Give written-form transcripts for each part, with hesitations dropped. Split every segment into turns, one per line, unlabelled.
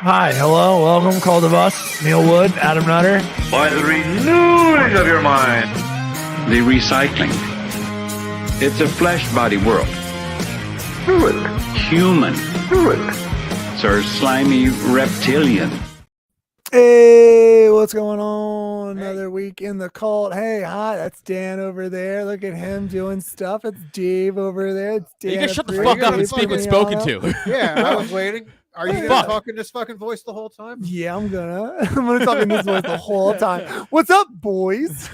Hi, hello, welcome, Call of Us, Neil Wood, Adam Nutter.
By the renewing of your mind.
The recycling. It's a flesh body world. Human. It's our slimy reptilian.
Hey, what's going on? Another week in the cult. Hey, hi, that's Dan over there. Look at him doing stuff. It's Dave over there. It's Dan.
You guys shut the fuck up and speak when spoken to.
Yeah, I was waiting. Are you going to talk in this fucking voice the whole time?
Yeah, I'm gonna talk in this voice the whole time. What's up, boys?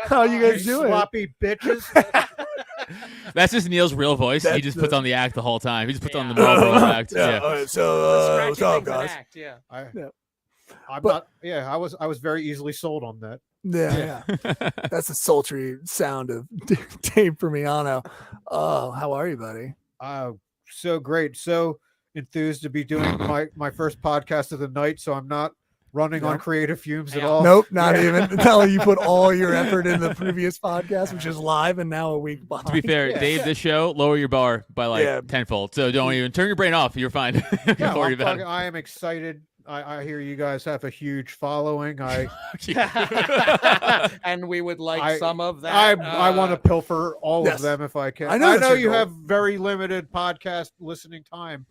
How you guys doing?
Sloppy bitches.
That's just Neil's real voice. He just puts on the act the whole time. He just puts on the Marlboro act.
Yeah. All right, so what's up, guys?
I was very easily sold on that.
Yeah. That's the sultry sound of Dave Primiano. Oh, how are you, buddy?
So great. So enthused to be doing my first podcast of the night, so I'm not running on creative fumes at all.
Nope, not even. Tell you put all your effort in the previous podcast, which is live and now a week behind.
To be fair, Dave, this show, lower your bar by tenfold. So don't even turn your brain off. You're fine.
I am excited. I hear you guys have a huge following.
And we would like some of that.
I want to pilfer all of them if I can. I know you have very limited podcast listening time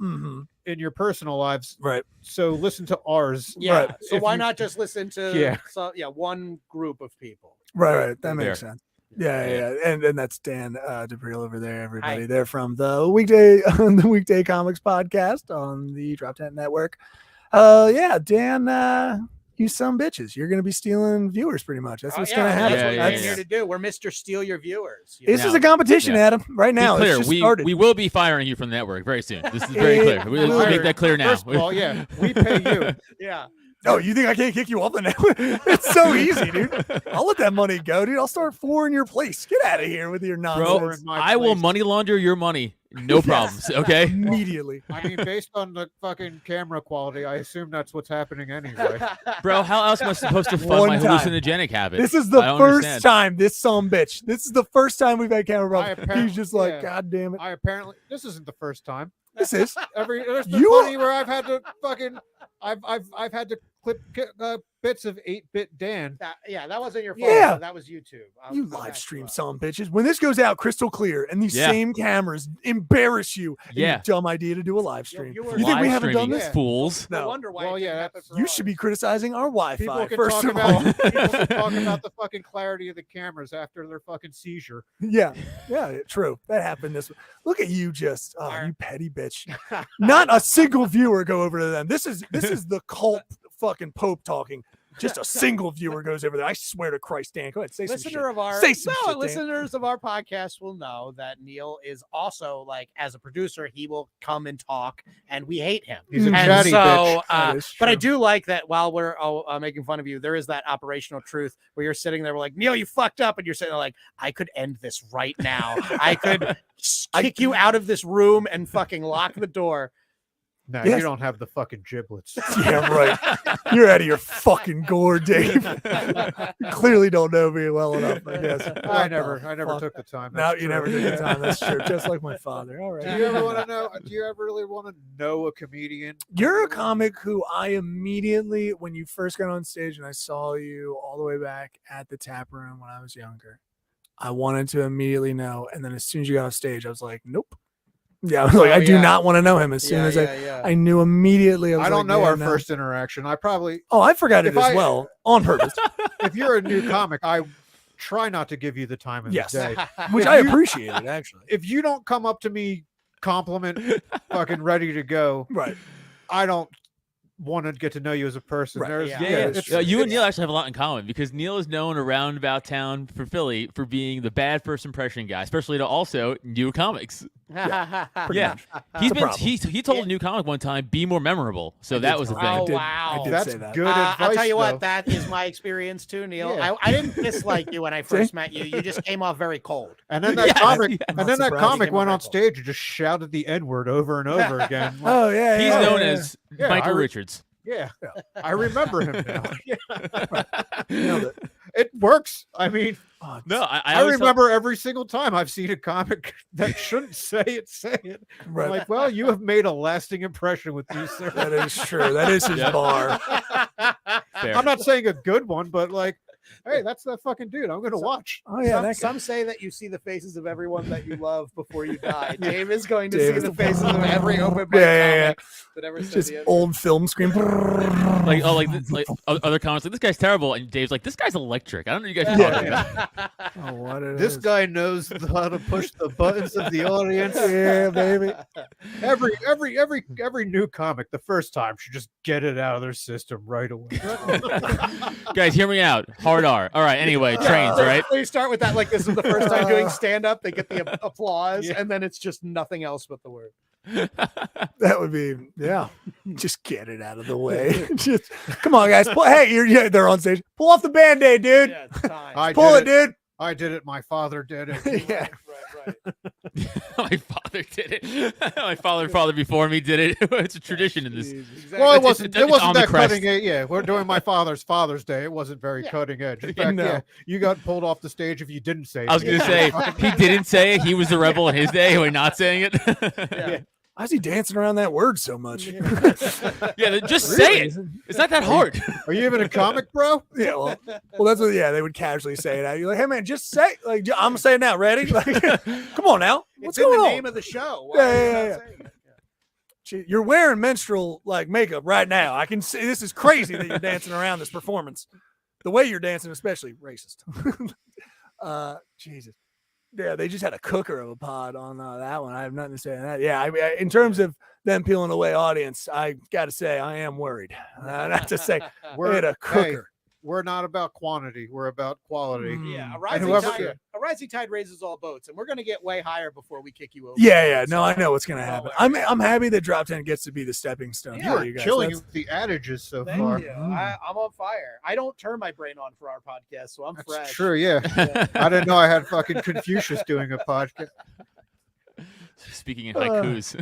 in your personal lives,
right?
So listen to ours.
Yeah.
Right.
So why not just listen to one group of people?
Right. That makes sense. Yeah. And that's Dan D'Aprile over there. Everybody, Hi. They're from the weekday comics podcast on the Drop Tent Network. Dan, you some bitches. You're going to be stealing viewers pretty much. That's what's going to happen.
That's what we're here to do. We're Mr. Steal Your Viewers.
This is a competition, Adam. Right now,
be clear.
It's just started.
We will be firing you from the network very soon. This is very clear. We'll make that clear now.
First of all, we pay you.
Yeah.
Oh, you think I can't kick you off the network? It's so easy, dude. I'll let that money go, dude. I'll start four in your place. Get out of here with your nonsense.
Bro, I will money launder your money. No problems. Okay.
Immediately.
I mean, based on the fucking camera quality, I assume that's what's happening anyway.
Bro, how else am I supposed to fund my hallucinogenic habit?
This is the first time this bitch. This is the first time we've had camera problems. He's just like, God damn it.
This isn't the first time.
This is.
There's been funny where I've had to fucking I've had to clip bits of 8-bit Dan.
That wasn't your fault.
Yeah.
That was YouTube.
You live stream some bitches. When this goes out crystal clear and these same cameras embarrass you, your dumb idea to do a live stream. You think we haven't done this?
Fools.
No. I wonder why
you should be criticizing our Wi-Fi.
People can talk about the fucking clarity of the cameras after their fucking seizure.
Yeah, true. That happened this way. Look at you just, you petty bitch. Not a single viewer go over to them. This is the cult fucking Pope talking. Just a single viewer goes over there. I swear to Christ, Dan. Go ahead, say some shit.
Listeners of our podcast will know that Neil is also, like, as a producer, he will come and talk, and we hate him.
He's a chatty bitch.
But I do like that while we're making fun of you, there is that operational truth where you're sitting there, we're like, Neil, you fucked up, and you're sitting there like, I could end this right now. I could kick you out of this room and fucking lock the door.
No, you don't have the fucking giblets.
Yeah, right. You're out of your fucking gourd, Dave. You clearly don't know me well enough, I guess.
I never took the time.
No, you never took the time. That's true. Just like my father. All right.
Do you ever really want to know a comedian?
You're a comic who I immediately, when you first got on stage and I saw you all the way back at the tap room when I was younger, I wanted to immediately know. And then as soon as you got off stage, I was like, nope. Yeah, I was like, I do not want to know him. As soon as I knew immediately.
I don't know our first interaction. I
forgot it as well on purpose.
If you're a new comic, I try not to give you the time of the day,
which I appreciated actually.
If you don't come up to me, compliment, fucking ready to go,
right?
I don't want to get to know you as a person.
Right.
You and Neil actually have a lot in common because Neil is known around about town for Philly for being the bad first impression guy, especially to also new comics. He told a new comic one time, be more memorable. So that was the thing.
Oh, wow.
I did
That's
say that.
good advice.
I'll tell you what, that is my experience too, Neil. I didn't dislike you when I first met you. You just came off very cold.
And then that comic went on stage and just shouted the N-word over and over again.
Oh yeah.
He's known as Michael Richards.
Yeah, I remember him now. it works. I mean,
No, I
I
always thought-
remember every single time I've seen a comic that shouldn't say it.
Right.
I'm like, well, you have made a lasting impression with me, sir.
That is true. That is his
Yeah.
bar.
Fair.
I'm not saying a good one, but like, hey, that's that fucking dude. I'm gonna watch.
Oh yeah, that
Some say that you see the faces of everyone that you love before you die.
Yeah.
Dave is going to
Dave
see
is
the
the-
faces of every open mic
Yeah.
comic that ever said
just
the N-word.
old film screen.
like other comments like this guy's terrible, and Dave's like this guy's electric. I don't know what you guys are talking about.
Oh, what it
This
is.
guy knows how to push the buttons of the audience.
Yeah, baby.
Every new comic, the first time should just get it out of their system right away.
Guys, hear me out. Hard R. All right. Anyway, trains. All right.
They start with that like this is the first time doing stand up. They get the applause,
Yeah.
and then it's just nothing else but the word.
That would be, yeah. Just get it out of the way. Just come on, guys. Hey, they're on stage. Pull off the band-aid, dude.
Yeah, it's time.
I
Pull it,
did
dude.
I did it. My father did it.
Yeah.
right.
My father did it. My father before me did it. It's a tradition in this.
Exactly.
Well, it
It's-
wasn't.
it's
It wasn't
on the
that
crest.
cutting edge. Yeah, we're doing my Father's Day. It wasn't very
Yeah.
cutting edge. In
Yeah,
fact,
no.
yeah, you got pulled off the stage if you didn't say it.
I was gonna say he didn't say it. He was the rebel in his day. We're not saying it.
Yeah.
Why is he dancing around that word so much?
Yeah, then just say it. It's not that hard.
Are you even a comic, bro?
Yeah, well, that's what. Yeah, they would casually say it. You're like, hey man, just say. Like, I'm gonna say it now. Ready? Like, come on now. What's
It's in
going
the
on?
name of the show. Why
Yeah,
are you
yeah,
not
yeah.
saying it?
Gee, you're wearing menstrual like makeup right now. I can see this is crazy that you're dancing around this performance. The way you're dancing, especially racist. Jesus. Yeah, they just had a cooker of a pod on that one. I have nothing to say on that. Yeah, I in terms of them peeling away audience, I got to say I am worried. Not to say they had a cooker.
We're not about quantity. We're about quality.
Mm.
Yeah, a
And
rising,
whoever-
tide, a rising tide raises all boats, and we're going to get way higher before we kick you over.
Yeah. No, I know what's gonna happen.
Well,
I'm happy that Drop 10 gets to be the stepping stone.
Yeah,
for
You're
you guys.
killing
That's-
with the adages so
Thank
far.
you. I'm on fire. I don't turn my brain on for our podcast, so I'm
That's
fresh.
true. Yeah. I didn't know I had fucking Confucius doing a podcast.
Speaking in haikus.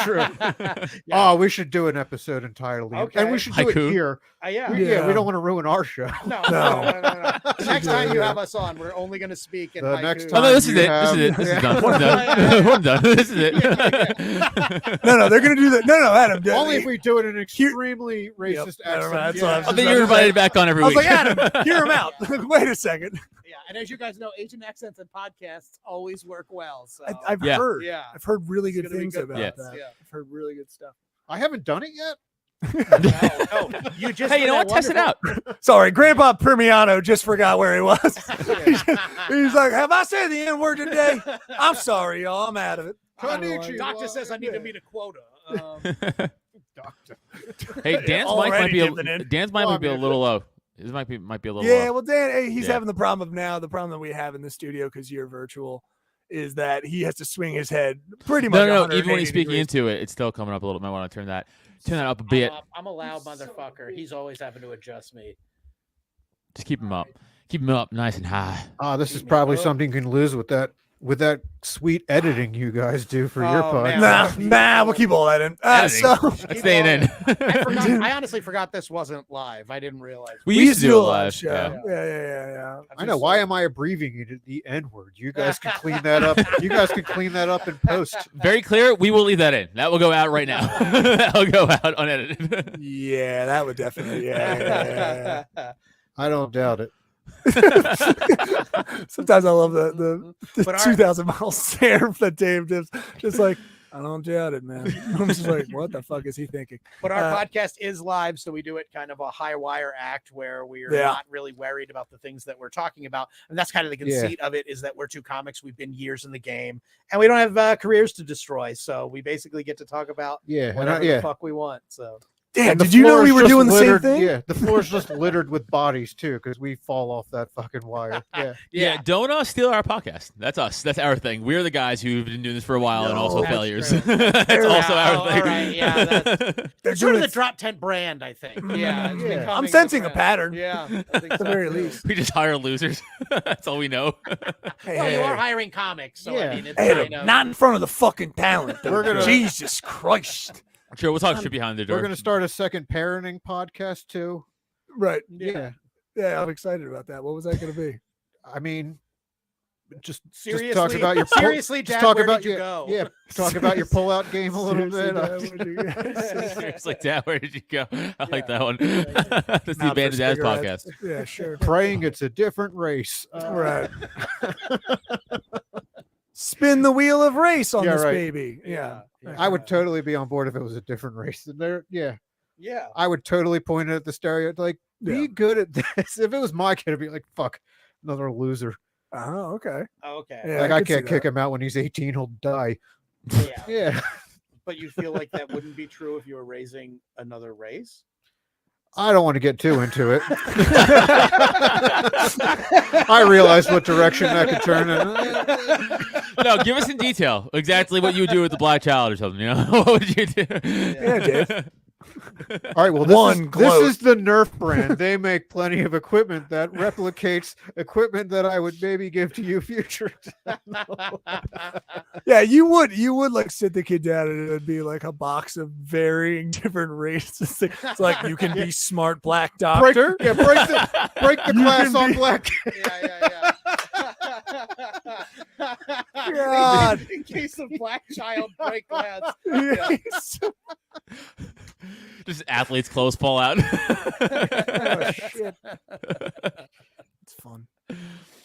True. Oh, we should do an episode entirely,
Okay.
and we should do
Haiku?
it here.
Yeah.
Yeah, we don't want to ruin our show.
No.
No.
Next time you have us on, we're only going to speak in
The
haiku.
next
Oh no, this is
You
it.
have-
This is
Yeah.
done. We're done. We're done. This is it.
No, they're gonna do that. No, Adam.
Only if we do it in an extremely racist
never mind.
accent.
That's what I was
I think you're invited back on every
I was
week.
like, Adam, hear him out. Wait a second.
Yeah, and as you guys know, Asian accents and podcasts always work well. So
I've
Yeah.
heard.
yeah.
I've heard really
It's
good
gonna be
things
good
about
ones.
that.
Yeah.
I've heard really good stuff.
I haven't done it yet.
No, you just
Hey, you know what? Test it out.
Sorry, Grandpa Primiano just forgot where he was. He's like, "Have I said the N word today? I'm sorry, y'all. I'm out of it."
Konnichiwa.
Doctor says I need to meet a quota.
Doctor.
Hey, Dan's mic might
Already
be
dipping in.
Dan's mic
Well,
might be a
I mean,
little low. His might be a little
Yeah,
low.
well, Dan, hey, he's
Yeah.
having the problem of now. The problem that we have in the studio because you're virtual is that he has to swing his head pretty much.
No. Even when
180
he's speaking
degrees.
into it, it's still coming up a little. Might want to turn that up a bit.
I'm a loud motherfucker. He's always having to adjust me.
Just keep him up. Keep him up nice and high.
This is probably something you can lose with that sweet editing you guys do for your
Oh, man.
podcast.
Nah, we'll keep all that in.
Editing.
So
That's staying in.
I honestly forgot this wasn't live. I didn't realize.
We used to do it
a
live.
show.
Yeah.
Yeah.
I know. Why am I abbreviating the N word? You guys can clean that up. You guys can clean that up in post.
Very clear. We will leave that in. That will go out right now. That will go out unedited.
Yeah, that would definitely. Yeah.
I don't doubt it.
Sometimes I love the
But our-
2,000 mile stare that Dave does. Just like, I don't doubt it, man. I'm just like, what the fuck is he thinking?
But our
Uh,
podcast is live, so we do it kind of a high wire act where we're
Yeah.
not really worried about the things that we're talking about. And that's kind of the
Yeah.
conceit of it is that we're two comics. We've been years in the game and we don't have careers to destroy. So we basically get to talk about
Yeah, and
whatever
yeah.
the fuck we want. So
Damn,
And the
did you know
floor
we
is
were
just
doing the
littered,
same thing?
Yeah, the floor is just littered with bodies too, because we fall off that fucking wire. Yeah,
Yeah, don't steal our podcast. That's us. That's our thing. We're the guys who've been doing this for a while and
No,
also
that's
failures.
true.
That's also
Yeah,
our thing.
all right, yeah,
They're
it's sort of
doing
the
it.
drop tent brand, I think. Yeah, it's
Yeah.
becoming
I'm
the
sensing a
brand.
pattern.
Yeah, I think
At the
so,
very
too.
least.
We just hire losers. That's all we know.
Hey,
Well,
hey,
you are
hey.
hiring comics, so
Yeah.
I mean, it's
Hey,
kind of
not in front of the fucking talent.
We're gonna-
Jesus Christ.
Sure, we'll talk shit behind the door.
we're gonna start a second parenting podcast too.
Right.
Yeah,
Yeah, I'm excited about that. What was that going to be?
I mean, just
Seriously,
talk about your
seriously,
just
Dad,
talk
where
about
did you
your,
go?
Yeah, talk about your pullout game a little
Seriously,
bit.
Dad, where'd you go?
Seriously, Dad, where did you go? I like
Yeah.
that one. That's the
Not for
Abandoned Dads
cigarettes.
podcast.
Yeah, sure.
Praying it's a different race.
Right. Spin the wheel of race on
Yeah,
this
right.
baby. Yeah.
I would totally be on board if it was a different race. Yeah,
Yeah.
I would totally point it at the stereotype. Like, be
Yeah.
good at this. If it was my kid, I'd be like, fuck, another loser.
Oh, okay.
Okay.
Yeah,
Like,
I
I
could see
can't kick
that.
him out when he's 18. He'll die.
Yeah.
Yeah.
But you feel like that wouldn't be true if you were raising another race?
I don't want to get too into it. I realize what direction that could turn.
No, give us in detail exactly what you would do with the black child or something. You know, what would you do?
Yeah, Dave.
All right, well,
One
this
gloat.
is the Nerf brand. They make plenty of equipment that replicates equipment that I would maybe give to you future.
Yeah, you would like sit the kid down and it would be like a box of varying different races. It's like you can be smart black doctor.
break the class on black.
Yeah.
God.
In case of black child break glass.
Yes.
Just athletes' clothes fall out.
Oh, shit. It's fun.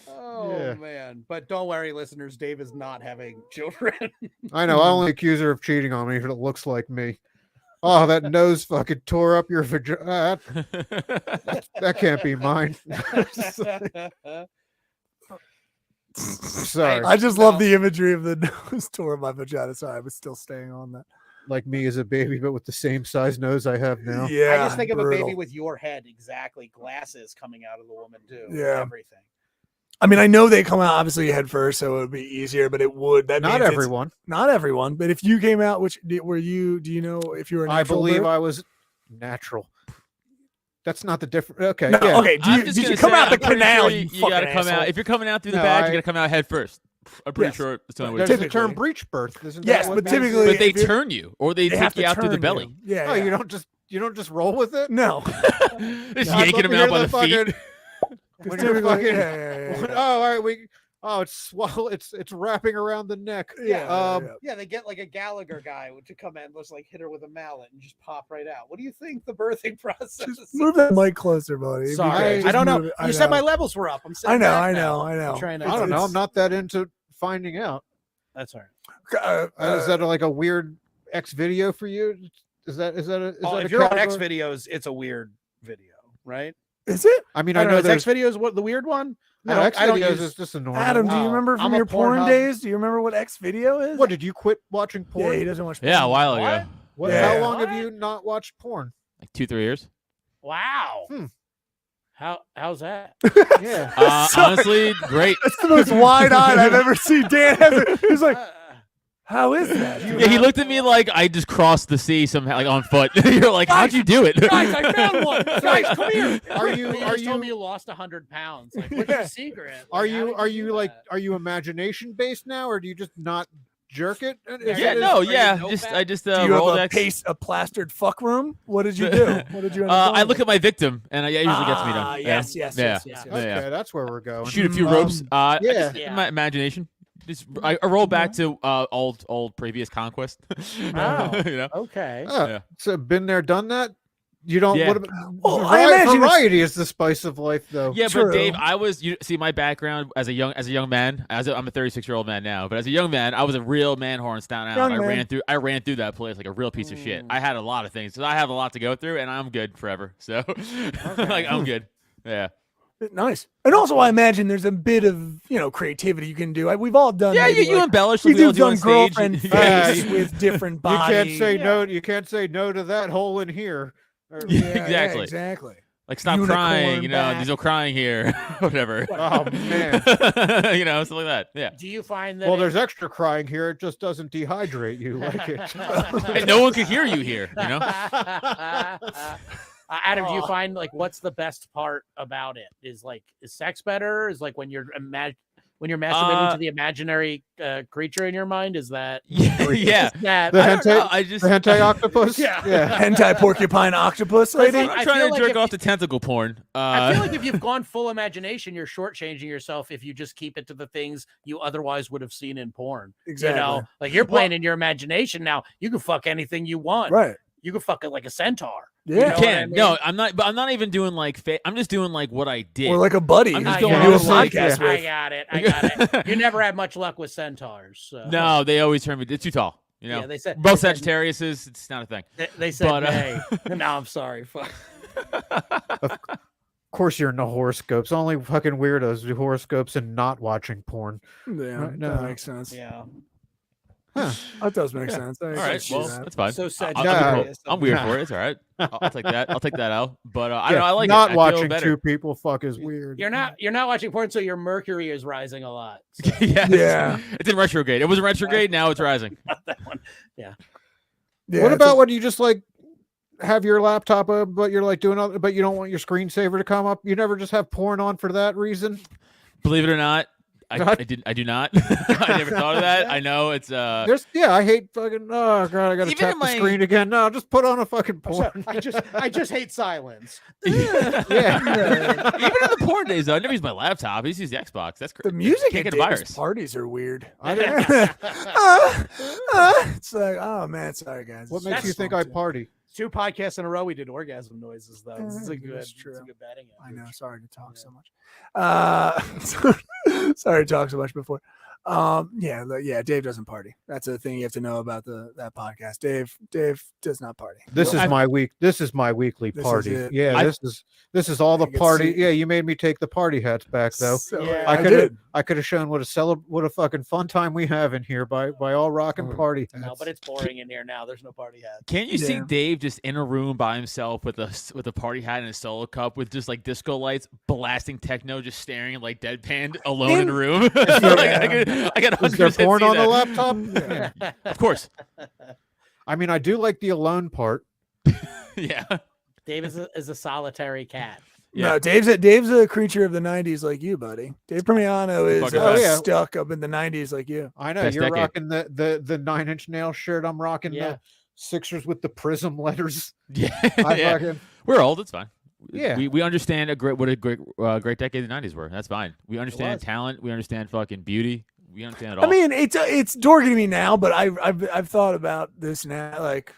Oh
Yeah.
man. But don't worry, listeners, Dave is not having children.
I know. I only accuse her of cheating on me if it looks like me. Oh, that nose fucking tore up your vagina. That can't be mine. Sorry.
I just love the imagery of the nose tore in my vagina. Sorry, I was still staying on that.
Like me as a baby, but with the same size nose I have now.
Yeah.
I just think of a
brutal.
baby with your head, exactly. Glasses coming out of the woman too.
Yeah.
Everything.
I mean, I know they come out obviously head first, so it would be easier, but it would. That
Not
means it's-
everyone.
Not everyone, but if you came out, which were you? Do you know if you were? A
I
natural
believe
birth?
I was natural. That's not the difference. Okay.
No,
yeah.
okay. Did you come out the canal?
You,
You
gotta
fucking
come out.
asshole?
If you're coming out through the
No,
bag,
I-
you gotta come out head first. I'm pretty
Yes.
sure it's the only way.
There's
to
the
do it.
term breech birth, isn't
Yes,
that what
but
that is?
typically-
But they
if you're-
turn you, or they
have
take
to
you out through the
turn
belly.
you. Yeah.
Oh,
yeah.
you don't just roll with it?
No.
Just
I'd
yanking
love
them
to
out
hear
by the feet.
fucking- when you're
Typically-
fucking-
yeah.
Oh, all right. It's swallow. It's wrapping around the neck.
Yeah.
Yeah, they get like a Gallagher guy to come in, just like hit her with a mallet and just pop right out. What do you think the birthing process
Just
is?
move that mic closer, buddy. It'd be
Sorry,
great.
I
Just
don't know.
move it.
You said my levels were up. I'm
I know,
back
I
now.
know, I know.
I'm trying to.
I don't know.
It's-
I'm not that into finding out.
That's all right.
Is that like a weird X video for you? Is that
Oh,
that
if
a
you're on X
category?
videos, it's a weird video, right?
Is it?
I mean,
I
I
don't
know
know. Is
there's
X videos what the weird one?
no, X
I don't
videos
use-
is just a normal.
Adam, do you
Oh,
remember
I'm
from
a
your porn
Pornhub.
days? Do you remember what X video is?
What did you quit watching porn?
Yeah, he doesn't watch.
Yeah, a
porn.
while
What?
ago,
Yeah.
How long have
What?
you not watched porn?
like 2-3 years.
Wow.
Hmm.
How's that?
Yeah.
Sorry.
Honestly, great.
That's the most wide-eyed I've ever seen. Dan has it. He's like,
Uh,
"How is that?"
Yeah, he looked at me like I just crossed the sea somehow, like on foot. You're like, how'd you do it?
guys, I found one. Guys, come here.
Are you
told me you lost 100 pounds? Like, what's
Yeah.
the secret?
are
Like, how
you
did do that?
are you imagination based now, or do you just not jerk it?
Yeah,
Is-
no,
are you
yeah.
no
Just
fat?
I just
Do you have
Rolodex.
a plastered fuck room? What did you do? What did you? End up
I
going
look
with?
at my victim, and it usually gets me done.
Yes,
Yeah.
yes,
Yeah.
yes, yes, yes.
Okay,
Yeah.
that's where we're going.
Shoot a few ropes. I
yeah.
just, in my imagination. Just I roll back to old previous conquest.
Wow.
You know?
Okay.
Oh,
Yeah.
So been there, done that. You don't.
Yeah.
What about,
Well, I imagine it's-
variety is the spice of life, though.
Yeah,
True.
but Dave, I was you see my background as a young man. I'm a 36-year-old man now, but as a young man, I was a real man whore in Staten Island.
Young man.
I ran through that place like a real piece of shit. I had a lot of things, so I have a lot to go through, and I'm good forever. So, like, I'm good. Yeah.
Nice. And also, I imagine there's a bit of creativity you can do. We've all done.
Yeah,
maybe,
you
like,
embellish.
we
what
do
do on
done
stage.
girlfriend
Yeah.
face with different
You
bodies.
can't say no. You can't say no to that hole in here. Or-
Yeah.
Yeah,
Exactly.
exactly.
Like, stop
Unicorn
crying.
back.
There's no crying here. Whatever.
Oh man.
Something like that. Yeah.
Do you find that?
Well, there's extra crying here. It just doesn't dehydrate you like it.
And no one could hear you here. You know.
Adam, do you find like what's the best part about it? Is sex better? Is like when you're when you're masturbating to the imaginary creature in your mind? Is that
yeah.
that
The
I don't
hentai,
know, I just
the hentai octopus.
Yeah.
Hentai porcupine octopus lady.
I'm
I
trying
feel
to
like
jerk
if
off the tentacle porn.
I feel like if you've gone full imagination, you're shortchanging yourself if you just keep it to the things you otherwise would have seen in porn.
Exactly.
You know, like you're playing in your imagination now. You can fuck anything you want.
Right.
You can fuck it like a centaur.
Yeah.
You know
You
what I
can.
mean?
No, I'm not. But I'm not even doing like. I'm just doing like what I did.
Or like a buddy.
I'm
who
just
you
going
do a
on like-
podcast
I
with.
got it. I got it. You never had much luck with centaurs. So.
no, they always turn me. They're too tall. You know.
Yeah, they said
Both
they said-
Sagittariuses. It's not a thing.
They said
But,
nay. No, I'm sorry. Fuck.
Of course, you're into horoscopes. Only fucking weirdos do horoscopes and not watching porn.
Yeah,
Right,
that
no.
makes sense.
Yeah.
That does make sense.
All right.
see
Well,
that.
that's fine.
So
I'll be
Sagittarius.
cool. I'm weird for it. It's all right. I'll take that. I'll take that out. But I don't
Yeah,
know. I like
not
it. I
watching
feel better.
two people fuck is weird.
You're not watching porn, so your Mercury is rising a lot. So
Yes.
Yeah.
It's in retrograde. It was in retrograde. Now it's rising.
not that one.
Yeah,
What
it's
about when you just like have your laptop up, but you're like doing other, but you don't want your screensaver to come up? You never just have porn on for that reason?
Believe it or not, I
Not-
did. I do not. I never thought of that. I know it's
I hate fucking. Oh god, I gotta
Even
tap
in
the
my-
screen again. No, just put on a fucking
I'm sorry,
porn.
I just hate silence.
Yeah.
even in the porn days though. I never use my laptop. I just use the Xbox. That's
the
crazy.
music
Can't
at
get a
Dave's
virus.
parties are weird.
I didn't-
It's like, oh man, sorry guys.
What
It's
makes
just
you think
fun
I
too.
party?
2 podcasts in a row we did orgasm noises though. This is a good.
That's
It's
true.
a good batting
I know.
average.
Sorry to talk so much. Sorry to talk so much before. Yeah. Dave doesn't party. That's the thing you have to know about that podcast. Dave does not party.
This is
I-
my week. This is my weekly
This is
party.
it.
Yeah,
I-
this is all the
I can
party.
see-
Yeah, you made me take the party hats back though.
So,
Yeah,
I
I
could
did.
I could have shown what a fucking fun time we have in here by all rocking
Oh,
party
No,
hats.
but it's boring in here now. There's no party hat.
Can't you see
Yeah.
Dave just in a room by himself with a party hat and a solo cup with just like disco lights blasting techno, just staring like deadpan alone in a room? Like, I got
Is there
100%
porn
see
on the
that.
laptop?
Yeah.
Of course.
I mean, I do like the alone part.
Yeah.
Dave is a solitary cat.
Yeah.
No, Dave's a creature of the '90s like you, buddy. Dave Primiano is
Fucking best.
yeah.
stuck up in the '90s like you.
I know
Best
you're
decade.
rocking the 9-inch nail shirt. I'm rocking
Yeah.
the Sixers with the prism letters.
Yeah.
I
Yeah.
fucking
We're old. It's fine.
Yeah.
We understand what a great decade the '90s were. That's fine. We understand
was.
talent. We understand fucking beauty. We understand it all.
I mean, it's dorky to me now, but I've thought about this now, like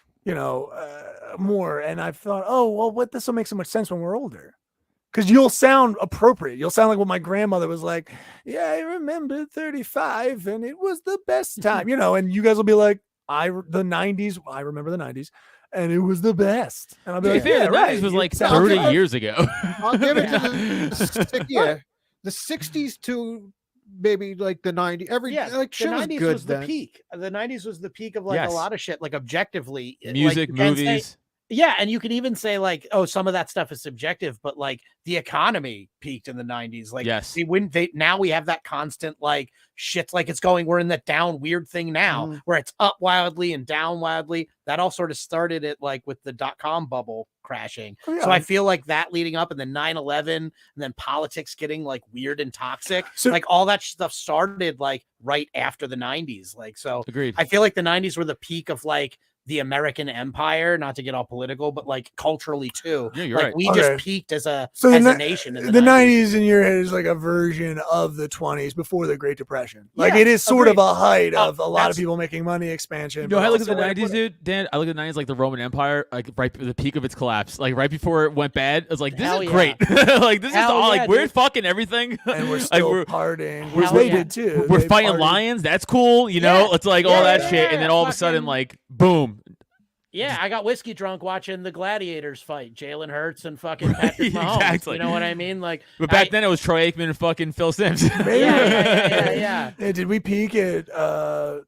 more, and I've thought, oh well, what this will make so much sense when we're older, because you'll sound appropriate. You'll sound like what my grandmother was like. Yeah, I remember 35, and it was the best time, and you guys will be like, I remember the '90s, and it was the best. And I'll be
to be
like,
fair,
yeah,
the
right.
'90s was
It
like
sounds
30
good.
years ago.
I'll give it to the 60s to maybe like the 90s. Like shit
the
was
90s
good
was
then.
the peak. The 90s was the peak of like
Yes.
a lot of shit, like objectively. like,
Music,
you can say-
movies.
yeah, and you can even say like, oh, some of that stuff is subjective, but like the economy peaked in the 90s. Like,
Yes.
now we have that constant like shit's like it's going. We're in that down weird thing now
Mhm.
where it's up wildly and down wildly. That all sort of started it like with the .com bubble crashing.
Oh, yeah.
So I feel like that leading up and then 9/11 and then politics getting like weird and toxic,
So-
like all that stuff started like right after the 90s. Like, so
Agreed.
I feel like the 90s were the peak of like the American empire, not to get all political, but like culturally too.
Yeah, you're
like
right.
we
Okay.
just peaked as a
So
as
the
a
ni-
nation in
the 90s in your head is like a version of the 20s before the Great Depression. Like
Yeah,
it is sort of
agreed.
a height
Oh,
of a lot of
that's-
people making money, expansion.
You know,
but
I look at
also
the
like,
'90s, dude. Dan, I look at the '90s like the Roman Empire, like right at the peak of its collapse, like right before it went bad. I was like, this
Hell
is
yeah.
great. Like this is
Hell
all
yeah,
like we're
dude.
fucking everything,
and we're
Like,
still
we're,
partying.
Hell
They
yeah.
did too.
we're
They
fighting
partied.
lions. That's cool. You know,
Yeah.
it's like
Yeah,
all that
yeah,
shit, and then all of a
fucking-
sudden, like, boom.
Yeah, I got whiskey drunk watching the Gladiators fight, Jalen Hurts and fucking Patrick Mahomes.
Exactly.
You know what I mean? Like,
But back then it was Troy Aikman and fucking Phil Simms.
yeah.
Yeah, did we peak at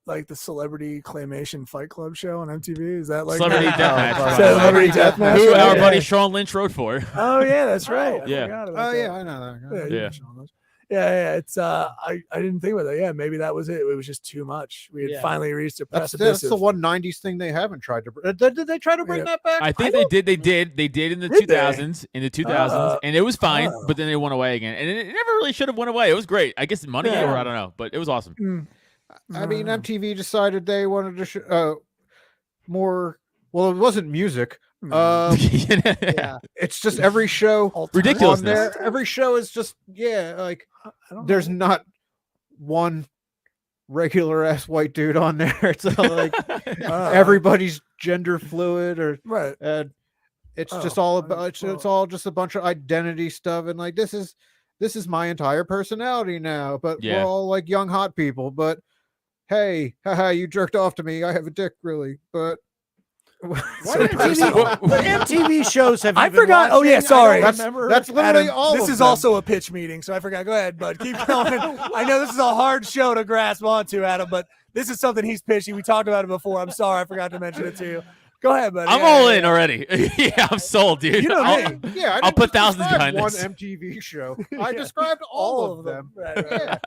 like the celebrity claymation fight club show on MTV? Is that like
Celebrity
Oh,
Deathmatch.
fuck.
Celebrity Deathmatch?
Who
right?
our
Yeah.
buddy Sean Lynch wrote for.
Oh yeah, that's right. I
Yeah.
forgot about
Oh
that.
yeah, I know that.
Yeah,
guy.
you
Yeah.
mentioned all those. Yeah. It's I didn't think about that. Yeah, maybe that was it. It was just too much. We had finally reached a
That's
precipice.
the one 90s thing they haven't tried to. Did they try to bring that back?
I think they did. They did in the 2000s. In the 2000s, and it was fine. But then they went away again, and it never really should have went away. It was great. I guess money or I don't know, but it was awesome.
I mean, MTV decided they wanted to more. Well, it wasn't music. It's just every show
ridiculousness.
on there. Every show is just like there's not one regular ass white dude on there. It's all like everybody's gender fluid or
right.
It's just all about it's all just a bunch of identity stuff and like this is my entire personality now. But we're all like young hot people. But hey, haha, you jerked off to me. I have a dick, really, but.
What MTV shows have you
I
been
forgot. Oh yeah,
watching?
sorry.
That's literally
Adam,
all.
This
of
is
them.
also a pitch meeting, so I forgot. Go ahead, bud. Keep going. I know this is a hard show to grasp onto, Adam, but this is something he's pitching. We talked about it before. I'm sorry, I forgot to mention it to you. Go ahead, buddy.
I'm all in already. Yeah, I'm sold, dude.
You know me.
Yeah,
I'll put thousands behind
one
this.
MTV show. I described all of them.
Right.
Yeah.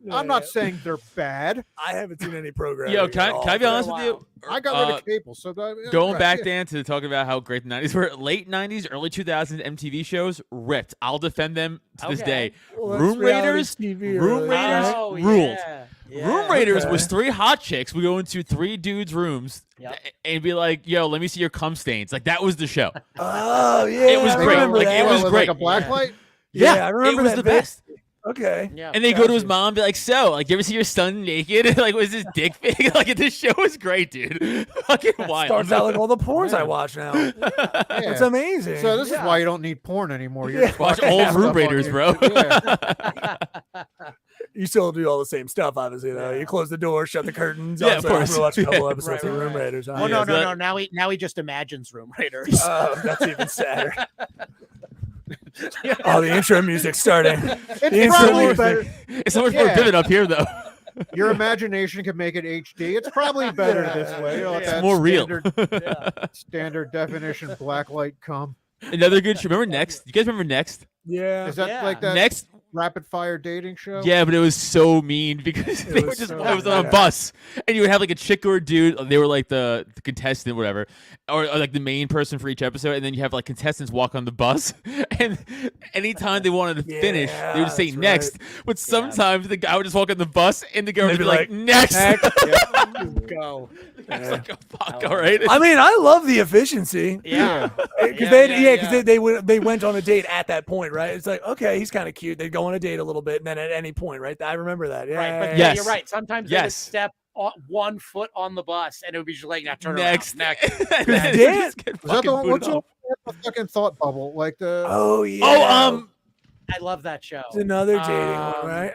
I'm not saying they're bad.
I haven't seen any program.
Yo, can I be honest with you?
I got rid of cable, so
going back, Dan, to talking about how great the 90s were. Late 90s, early 2000s MTV shows ripped. I'll defend them to this day.
Well,
Room Raiders ruled. Room Raiders was 3 hot chicks. We go into 3 dudes' rooms and be like, "Yo, let me see your cum stains." Like that was the show.
Oh yeah,
it was great. Like it was great.
Like a black light.
Yeah, I remember
it was
that
the
bit.
best.
Okay.
Yeah.
And they go to his mom and be like, "So, like, you ever see your son naked? Like, was his dick big?" Like, this show is great, dude. Fucking wild.
Starts out like all the porns I watch now. It's amazing.
So this is why you don't need porn anymore. You just
Watch
fucking
old
have
Room
stuff on
Raiders,
your-
bro.
Yeah.
You still do all the same stuff, obviously. Though you close the door, shut the curtains.
Yeah, of
Also,
course.
we watch a couple episodes
Right,
of Room
right.
Raiders.
Oh no. Now he just imagines Room Raiders.
Oh, that's even sadder. Oh, the intro music's starting.
It's probably better.
It's so much more vivid up here, though.
Your imagination can make it HD. It's probably better this way.
It's more real.
Standard definition black light cum.
Another good show. Remember Next? You guys remember Next?
Yeah.
Is that like that
Next?
rapid fire dating show?
Yeah, but it was so mean because they were just,
so
it was on a bus, and you would have like a chick or a dude. They were like the contestant, whatever, or like the main person for each episode, and then you have like contestants walk on the bus, and anytime they wanted to finish, they would say
that's
next.
right.
But sometimes the guy would just walk on the bus, and the girl would
They'd
be
be
like, "Next."
Go.
It's like, oh, fuck, all right.
I mean, I love the efficiency.
Yeah.
Because they went on a date at that point, right? It's like, okay, he's kind of cute. They'd go on a date a little bit, and then at any point, right? I remember that. Yeah.
Right, but
Yes.
you're right. Sometimes they would step 1 foot on the bus, and it would be just like, now turn
Next.
around. Next.
Dan-
Was that the one? What's the fucking thought bubble? Like the
Oh yeah.
I love that show.
It's another dating one, right?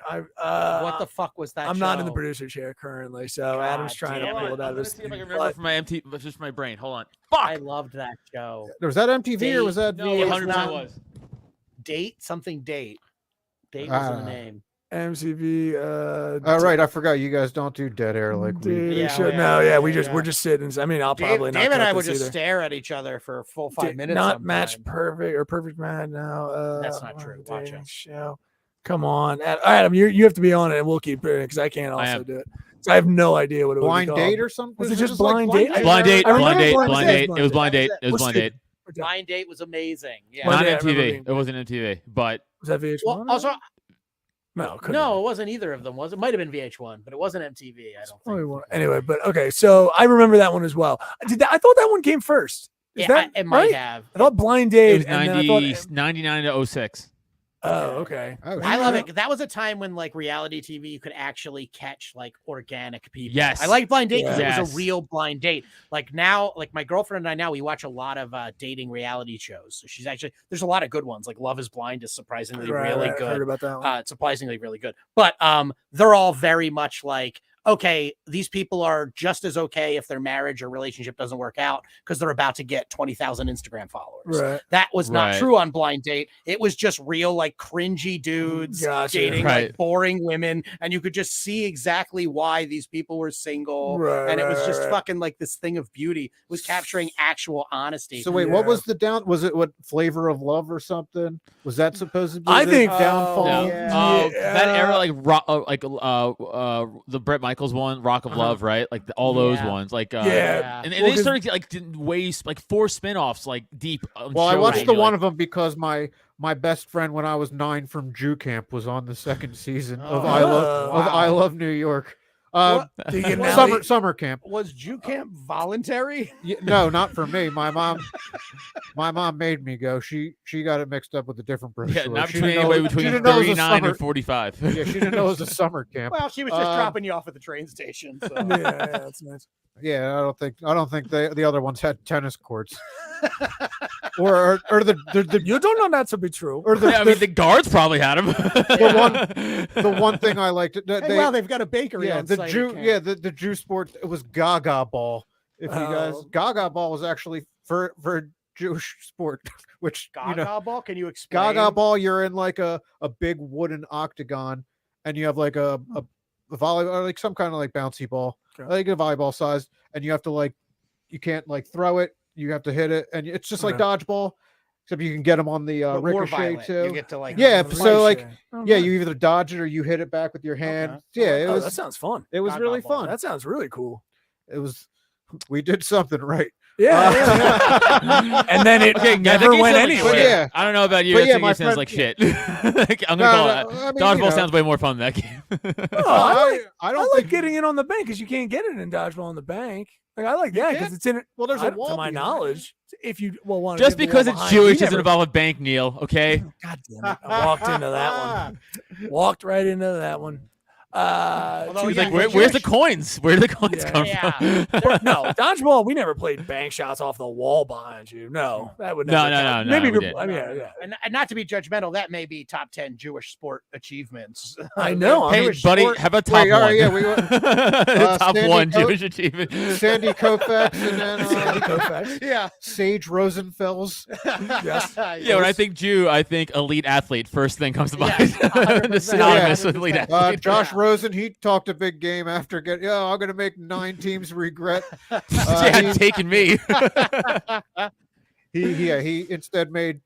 What the fuck was that?
I'm
show?
not in the producer chair currently, so Adam's trying to
damn
pull it out of his.
See if I can
but-
remember from my just my brain. Hold on.
I
Fuck.
loved that show.
was that MTV or was that
No,
It
100%
not-
was.
Date something date. Date was in the name.
MCV.
All right, I forgot you guys don't do dead air like we.
dating
Yeah,
show.
yeah,
No,
yeah,
we're
yeah.
just sitting. I mean, I'll probably
Dave
not.
and I
cut
would
this
just
either.
stare at each other for a full 5 minutes.
Not match
sometime.
perfect or perfect match now.
That's not true. Watch
dating
it.
show. Come on, Adam. You have to be on it, and we'll keep doing it because I can't
I
also
am.
do it. So I have no idea what it
Blind
would be
date
called.
or something?
Was it
Is
just
like
blind date?
Blind date.
I remember
Blind date.
Blind
Blind
Date.
date. It was blind date. It was
What's
blind
the-
date.
Blind Date was amazing. Yeah.
Blind
Not
Date, I remember
MTV.
being
It wasn't MTV, but
Was that VH1?
Well, also,
no, couldn't
no,
have.
it wasn't either of them. Was it? Might have been VH1, but it wasn't MTV. I don't
Probably
think.
one. Anyway, but okay. So I remember that one as well. I thought that one came first. Is
Yeah,
that
it might
right?
have.
I thought Blind
it
Date.
was
and then I thought,
99 to 06.
oh, okay.
Oh,
I love
shit.
it. That was a time when like reality TV, you could actually catch like organic people.
Yes.
I like Blind Date because it was
Yes.
a real blind date. Like now, like my girlfriend and I now we watch a lot of dating reality shows. So she's actually there's a lot of good ones. Like Love Is Blind is surprisingly really
Heard
good.
about that one.
Surprisingly really good. But they're all very much like okay, these people are just as okay if their marriage or relationship doesn't work out because they're about to get 20,000 Instagram followers.
Right.
That was not
Right.
true on Blind Date. It was just real, like cringy dudes
Gotcha.
dating
Right.
like boring women, and you could just see exactly why these people were single.
Right,
and it was
right,
just
right.
fucking like this thing of beauty. It was capturing actual honesty.
So wait, what was the down? Was it what Flavor of Love or something? Was that supposed to be?
I
the
think-
downfall.
No.
Yeah.
That era, the Bret Michaels one, Rock of Love, right? Like all those
Yeah.
ones, like
Yeah.
and
Well,
they
'cause-
started like ways like 4 spin-offs like deep.
Well, I
shows,
watched
and
the
you're
one
like,
of them because my best friend when I was 9 from Jew Camp was on the second season of
Oh,
I Love New York.
Do you get an alley?
Summer camp.
Was Jew camp voluntary?
No, not for me. My mom made me go. She got it mixed up with a different brochure.
yeah, not
She
between
didn't know-
anyway
she
between
didn't know it was a
39
summer-
and 45.
Yeah, she didn't know it was a summer camp.
Well, she was just dropping you off at the train station. So.
Yeah, that's nice.
Yeah, I don't think the other ones had tennis courts. or the
You don't know that to be true.
or the,
Yeah, I mean, the guards probably had him.
the one thing I liked.
Hey, wow, they've got a bakery
yeah,
on
the
site.
Jew,
Okay.
yeah, the Jew sport. It was Gaga ball. If you guys,
Oh.
Gaga ball was actually for Jewish sport, which
Gaga
you know,
ball? Can you explain?
Gaga ball. You're in like a big wooden octagon, and you have like a volleyball, or like some kind of like bouncy ball,
Okay.
like a volleyball size, and you have to like, you can't like throw it. You have to hit it, and it's just like
Okay.
dodgeball, except you can get them on the
But more
ricochet
violent.
too.
You get to like
Yeah,
Nice,
so like,
Oh,
yeah,
nice.
you either dodge it or you hit it back with your hand.
Okay.
Yeah, it
Oh,
was
that sounds fun.
it was
Gaga
really
ball.
fun.
That sounds really cool.
It was we did something right.
Yeah. yeah. And then it
Okay,
never
that game
went
sounds like
anywhere.
shit.
Yeah.
I don't know about you.
But
That
yeah,
game
my
sounds
friend-
like shit. Like, I'm gonna
No,
call
no,
it.
I mean,
Dodgeball
you know.
sounds way more fun than that game.
No, I
I
I
don't
like
think
getting in on the bank because you can't get it in dodgeball on the bank. Like I like that because
can't?
it's in it.
Well, there's
I-
a wall
to my
behind it.
knowledge. If you want
Just because it's Jewish doesn't involve a bank, Neil. Okay.
God damn it! I walked into that one. Walked right into that one.
Although,
He's
yeah,
like,
you're
where's the
Jewish.
coins? Where do the coins
Yeah.
come
Yeah.
from?
no dodgeball. We never played bank shots off the wall behind you. No, that would
No,
never
no,
count.
no,
Maybe
we
good-
didn't.
I mean, yeah.
And not to be judgmental, that may be top 10 Jewish sport achievements.
I know.
Hey,
Jewish
buddy,
sport.
how about top
Wait, all
one?
right, yeah, we were-
Top
Sandy
one
Cope-
Jewish achievement.
Sandy Koufax and then
Koufax.
yeah.
Sage Rosenfels.
Yes.
Yeah, when I think Jew, I think elite athlete. First thing comes to
Yeah,
mind.
100%.
Synonymous with elite
100%.
athlete.
Josh Rosen, he talked a big game after getting. Yeah, I'm gonna make 9 teams regret.
Yeah, taking me.
He instead made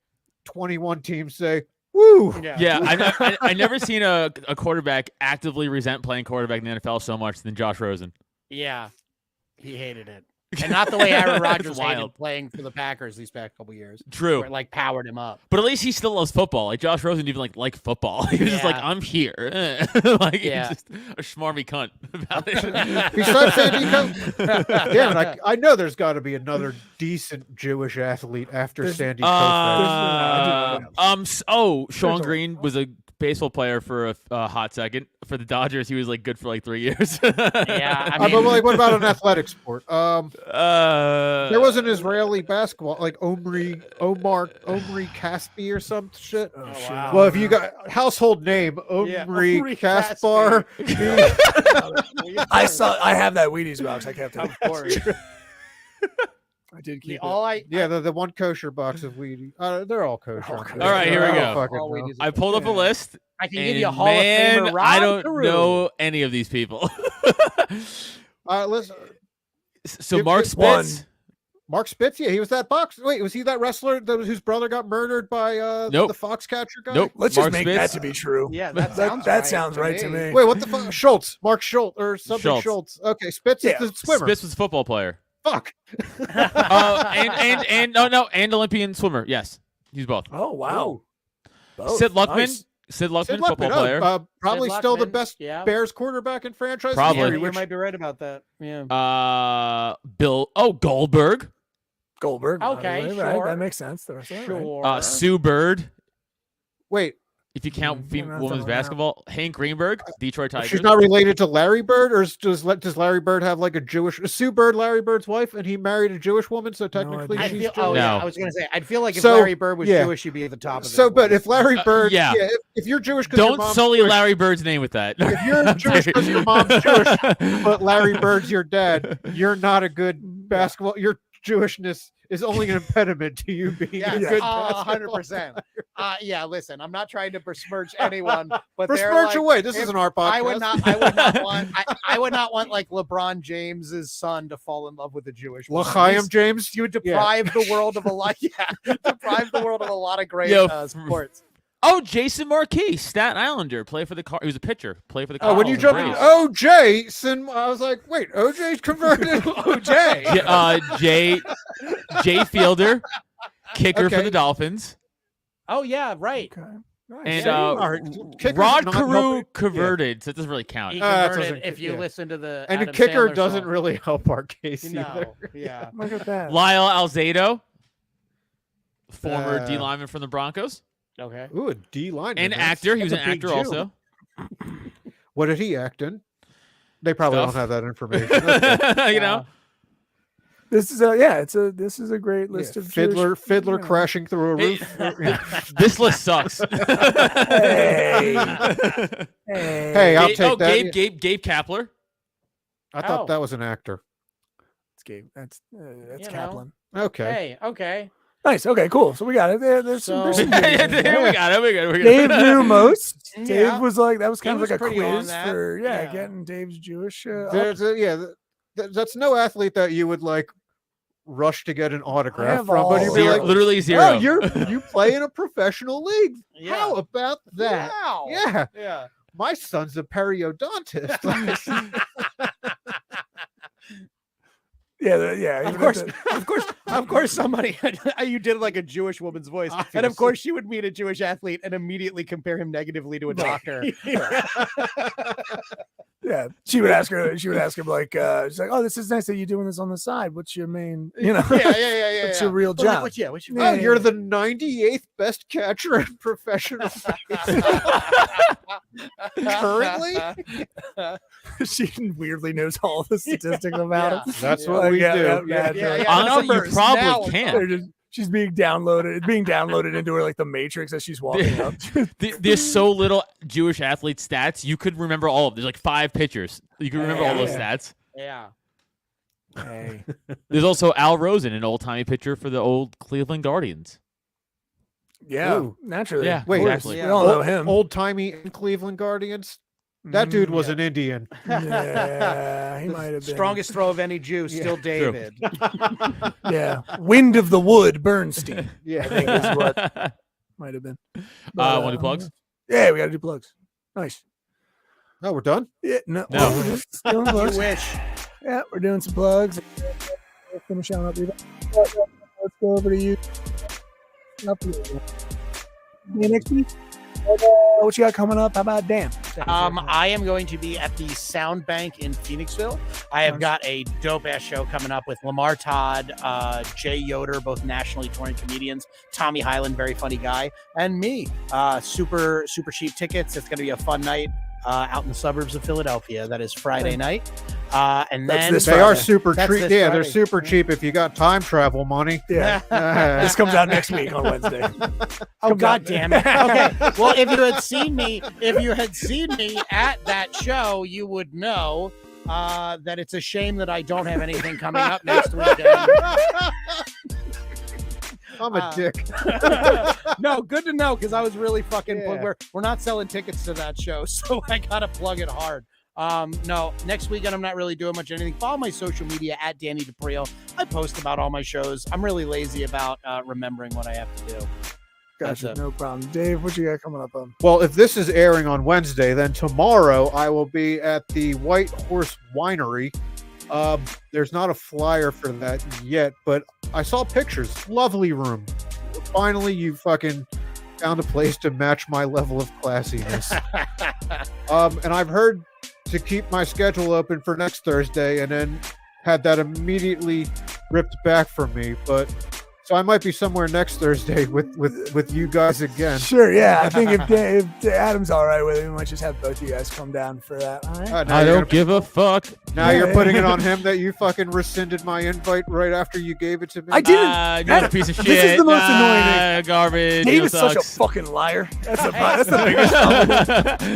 21 teams say, "Woo!"
Yeah, I never seen a quarterback actively resent playing quarterback in the NFL so much than Josh Rosen.
Yeah. He hated it. And not the way Aaron Rodgers
It's
hated
wild.
playing for the Packers these past couple years.
True.
Where it like powered him up.
But at least he still loves football. Like Josh Rosen didn't even like football. He was just like,
Yeah.
I'm here. Like
Yeah.
he's just a schmarmy cunt about it.
Besides Sandy Koufax, damn it, I know there's got to be another decent Jewish athlete after
There's-
Sandy Koufax.
Sean
There's a
Green was a baseball player for a hot second. For the Dodgers, he was like good for like 3 years.
Yeah. I
But
mean,
like, what about an athletic sport? There
there
was an Israeli basketball, like Omri Caspi or some shit.
Oh,
Oh,
shit.
wow.
Well, if you got household name
Yeah,
Omri
Omri
Kaspar,
I have that Wheaties box. I kept it.
Of course.
I did keep it.
All I
yeah, the one kosher box of Wheaties. They're all kosher.
All
aren't
kosher.
they?
All right, here we
I don't
go.
fucking
All
know.
Wheaties.
I pulled up a list.
I can give
And
you a Hall
man,
of Famer.
I
Ron
don't
Carew.
know any of these people.
Listen,
So
Give-
Mark
give
one.
Spitz.
Mark Spitz, yeah, he was that box. Wait, was he that wrestler whose brother got murdered by
Nope.
the Foxcatcher guy?
Nope.
Let's
Mark
just make
Spitz.
that to be true.
Yeah,
That
that
sounds right to me.
Wait, what the fuck? Schultz, Mark Schultz, or something
Schultz.
Schultz. Okay, Spitz
Yeah,
is the swimmer.
Spitz was a football player.
Fuck.
And Olympian swimmer. Yes, he's both.
Oh wow. Both.
Sid Luckman.
Nice.
Sid Luckman,
Sid
football
Luckman,
player.
probably
Sid
still the
Luckman,
best
yeah.
Bears quarterback in franchise
Probably.
history.
You
Which,
might be right about that. Yeah.
Bill. Oh, Goldberg.
Goldberg.
Okay,
right,
sure.
that makes sense. The rest of it, right?
Sure.
Sue Bird.
wait,
If you count
that's
women's
all now.
basketball, Hank Greenberg, Detroit Tigers.
She's not related to Larry Bird, or does Larry Bird have like a Jewish Sue Bird, Larry Bird's wife, and he married a Jewish woman? So technically,
idea.
I
she's
feel,
Jewish.
yeah,
No.
I was gonna say, I'd feel like if
So,
Larry Bird was
yeah.
Jewish, he'd be at the top of it.
So, but if Larry Bird,
yeah.
if you're Jewish, 'cause your
Don't
mom's
sully
Jewish,
Larry Bird's name with that.
If you're Jewish because your mom's Jewish, but Larry Bird's your dad, you're not a good basketball. Your Jewishness is only an impediment to you being
yeah,
a good
100%. Yeah, listen, I'm not trying to besmirch anyone, but they're
Besmirch
like,
away. This
if
isn't our podcast.
I would not want like LeBron James's son to fall in love with a Jewish woman.
L'chaim James.
You would deprive the world of a lot. Yeah, deprive the world of a lot of great sports.
Oh, Jason Marquis, Staten Islander, play for the car. He was a pitcher, play for the.
Oh, when you
Cardinals
jumped
and
in
Braves.
OJ, I was like, wait, OJ's converted. OJ.
Jay Fielder, kicker for
Okay.
the Dolphins,
Oh yeah, right.
Okay. Nice.
and
Kicker's
Rod
not
Carew
helping-
converted, so it doesn't really count.
He
that
converted,
doesn't-
if you
yeah.
listen to the
And a
Adam
kicker
Sandler
doesn't
song.
really help our case either.
No, yeah.
Look at that.
Lyle Alzado, former
Uh,
D lineman from the Broncos,
Okay.
Ooh, a D lineman.
and
That's-
actor. He was an
that's a big
actor
Jew.
also.
What did he act in? They probably
Stuff.
don't have that information. Okay.
You know,
This is this is a great list
Yeah,
of
Fiddler
Jewish, you know.
crashing through a
Hey,
roof.
this list sucks.
Hey.
Hey, I'll take that.
Gabe Kapler.
I thought
Oh.
that was an actor.
It's Gabe. That's
You know.
Kaplan.
Okay.
Hey, okay.
Nice. Okay, cool. So we got it. There's some.
So-
Jews
Yeah,
in there.
we got it. We got it.
Dave knew most.
Yeah.
Dave was like that was
He
kind of
was
like a
pretty on
quiz
that.
for
Yeah.
getting Dave's Jewish.
There's that's no athlete that you would like rush to get an autograph
have
from,
all
but you'd be
Zero,
like,
literally zero.
oh, you play in a professional league.
Yeah.
How about that?
Wow.
Yeah,
Yeah.
my son's a periodontist.
Yeah.
Of course, somebody you did like a Jewish woman's voice, and of
Obviously.
course she would meet a Jewish athlete and immediately compare him negatively to a doctor.
Yeah. She would ask him like, she's like, oh, this is nice that you're doing this on the side. What's your main,
yeah.
what's your real
Well, like,
job?
what's your
Oh, you're the 98th best catcher in professional currently.
She weirdly knows all the statistics about
Yeah.
it.
That's
Yeah.
what we do.
Yeah, the
Honestly, you
numbers
probably
now.
can't.
She's being downloaded. It's being downloaded into her like the Matrix as she's walking up.
There's so little Jewish athlete stats. You could remember all of them. There's like 5 pictures. You can remember all those stats.
Yeah.
Hey.
There's also Al Rosen, an old timey pitcher for the old Cleveland Guardians.
Yeah,
Ooh.
naturally.
Yeah,
Of
Wait,
course.
exactly.
We all know him.
Old timey Cleveland Guardians. That dude was
yeah.
an Indian.
Yeah, he might have been.
Strongest throw of any Jew, still David.
Yeah, Wind of the Wood, Bernstein. I
Yeah.
think is what might have been. But,
Want to do plugs?
Yeah, we got to do plugs. Nice.
Oh, we're done.
Yeah, no.
No.
We're just doing plugs.
You wish.
Yeah, we're doing some plugs. We'll finish on up. Let's go over to you. Next week. What you got coming up? How about Dan?
I am going to be at the Sound Bank in Phoenixville. I have got a dope ass show coming up with Lamar Todd, Jay Yoder, both nationally touring comedians, Tommy Highland, very funny guy, and me. Super cheap tickets. It's going to be a fun night out in the suburbs of Philadelphia. That is Friday night. And
That's
then
this
They are
Friday.
super
That's
cheap.
this
Yeah, they're
Friday.
super cheap if you got time travel money.
Yeah. This comes out next week on Wednesday.
Oh
Come
God
on.
damn it! Okay, well, if you had seen me at that show, you would know that it's a shame that I don't have anything coming up next weekend.
I'm a dick.
No, good to know because I was really fucking.
Yeah.
We're not selling tickets to that show, so I gotta plug it hard. No, next weekend I'm not really doing much anything. Follow my social media at Danny D'Aprile. I post about all my shows. I'm really lazy about remembering what I have to do.
Gotcha.
That's it.
No problem. Dave, what you got coming up on?
Well, if this is airing on Wednesday, then tomorrow I will be at the White Horse Winery. There's not a flyer for that yet, but I saw pictures. Lovely room. Finally, you fucking found a place to match my level of classiness. And I've heard to keep my schedule open for next Thursday, and then had that immediately ripped back from me. But So I might be somewhere next Thursday with you guys again.
Sure, yeah. I think if Adam's all right with it, we might just have both you guys come down for that. All right.
I don't give a fuck.
Now you're putting it on him that you fucking rescinded my invite right after you gave it to me.
I didn't.
You're a piece of shit.
This is the most annoying thing.
Garbage.
Dave is such a fucking liar. That's the biggest compliment.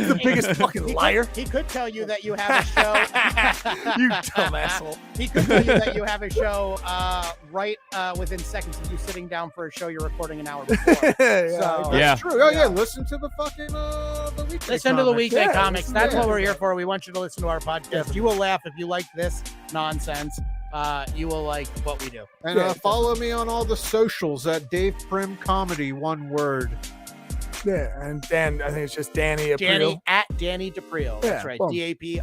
The biggest fucking liar.
He could tell you that you have a show.
You dumb asshole.
He could tell you that you have a show right within seconds of you sitting down for a show you're recording an hour before. So,
yeah.
True. Oh yeah. Listen to the fucking the weekday.
Listen to the weekday
Yeah,
comics. That's
yeah.
what we're here for. We want you to listen to our podcast. You will laugh if you like this nonsense. You will like what we do.
And follow me on all the socials at Dave Prim Comedy, one word.
Yeah, and Dan, I think it's just Danny Aprile.
Danny D'Aprile. That's right.
boom.
D'Aprile.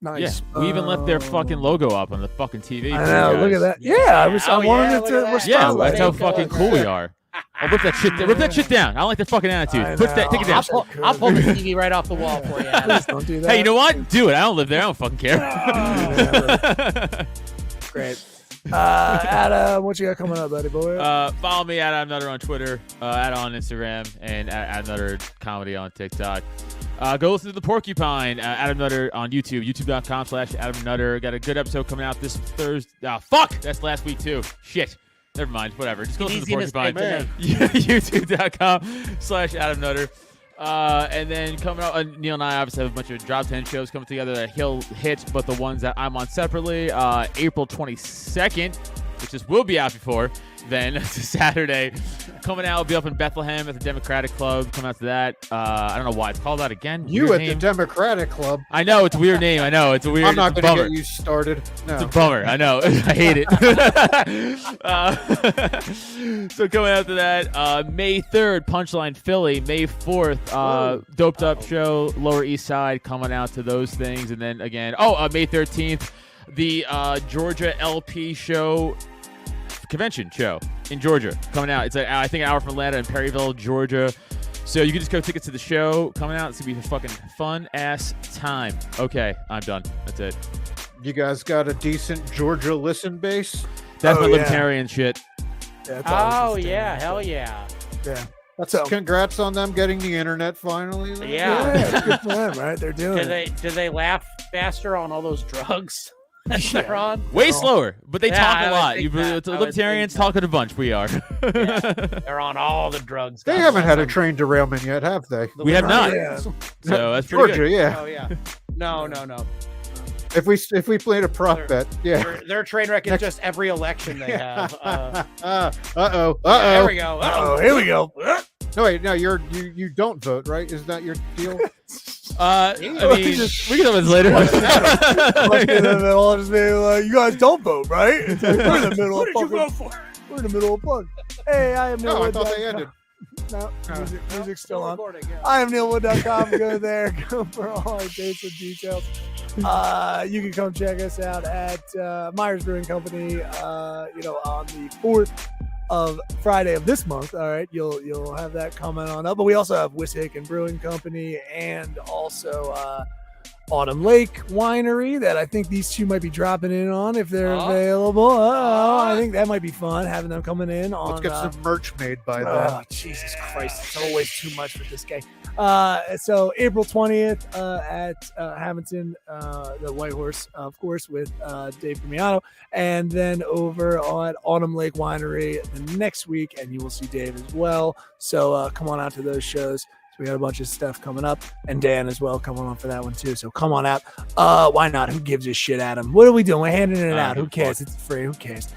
Nice.
Yeah, we even left their fucking logo up on the fucking TV.
I know. Look at that. Yeah, I wanted it to. We're
Yeah,
spotlighting.
that's how fucking cool we are. I'll rip that shit. Rip that shit down. I don't like their fucking attitude.
I
Take it
know.
down.
I'll pull the TV right off the wall for you.
Please don't do that.
Hey, you know what? Do it. I don't live there. I don't fucking care.
Great. Adam, what you got coming up, buddy boy?
Follow me at Adam Nutter on Twitter, at on Instagram, and at Adam Nutter Comedy on TikTok. Go listen to The Porcupine, Adam Nutter on YouTube, youtube.com/Adam Nutter. Got a good episode coming out this Thursday. Fuck! That's last week, too. Shit. Never mind. Whatever. Just go listen to The Porcupine. youtube.com/Adam Nutter. And then coming out, Neil and I obviously have a bunch of Drop 10 shows coming together that he'll hit, but the ones that I'm on separately, April 22nd, which will be out before then. It's a Saturday. Coming out, will be up in Bethlehem at the Democratic Club. Come out to that. I don't know why it's called that again.
You
Weird
at
name.
the Democratic Club.
I know, it's a weird name. I know, it's a weird.
I'm not
it's a
going to
bummer.
get you started. No.
It's a bummer. I know. I hate it. So coming after that, May 3rd, Punchline Philly. May 4th, Doped Up Show, Lower East Side. Coming out to those things. And then again, May 13th, the Georgia LP show. Convention show in Georgia coming out. It's I think an hour from Atlanta in Perryville, Georgia. So you can just go tickets to the show coming out. It's gonna be a fucking fun ass time. Okay, I'm done. That's it.
You guys got a decent Georgia listen base?
That's my libertarian shit.
Yeah,
Oh, yeah. Hell yeah.
Yeah.
So, congrats on them getting the internet finally.
Yeah.
Yeah, good for them, right? They're doing it.
Do they laugh faster on all those drugs that they're on?
Way slower, but they talk
I
a
would
lot.
think
You
that. I would
libertarians
think that.
talking a bunch. We are.
They're on all the drugs.
They
God
haven't
bless
had a
them.
train derailment yet, have they?
We have not.
Yeah.
So that's pretty
Georgia,
good.
yeah.
Oh yeah. No.
If we played a prop bet, yeah.
Their train wreck is just every election they have.
Uh-oh.
There we go.
Oh, here we go.
No, wait, no, you don't vote, right? Is that your deal?
I mean, we can talk about this later.
Must be in the middle. Just be like, you guys don't vote, right? It's like, we're in the middle of fucking. We're in the middle of plug. Hey, I am Neil.
No, I thought they ended.
No, music's still on. I am NeilWood.com. Go there. Go for all our dates and details. You can come check us out at Myers Brewing Company. On the 4th of Friday of this month. All right, you'll have that coming on up. But we also have Wissahick and Brewing Company, and also Autumn Lake Winery that I think these two might be dropping in on if they're available. I think that might be fun having them coming in on.
Let's get some merch made by then.
Oh, Jesus Christ. It's always too much for this guy. So April 20th at Hamilton, the White Horse, of course, with Dave Primiano. And then over on Autumn Lake Winery the next week, and you will see Dave as well. So come on out to those shows. We got a bunch of stuff coming up, and Dan as well coming on for that one too. So come on out. Why not? Who gives a shit, Adam? What are we doing? We're handing it out. Who cares? It's free. Who cares?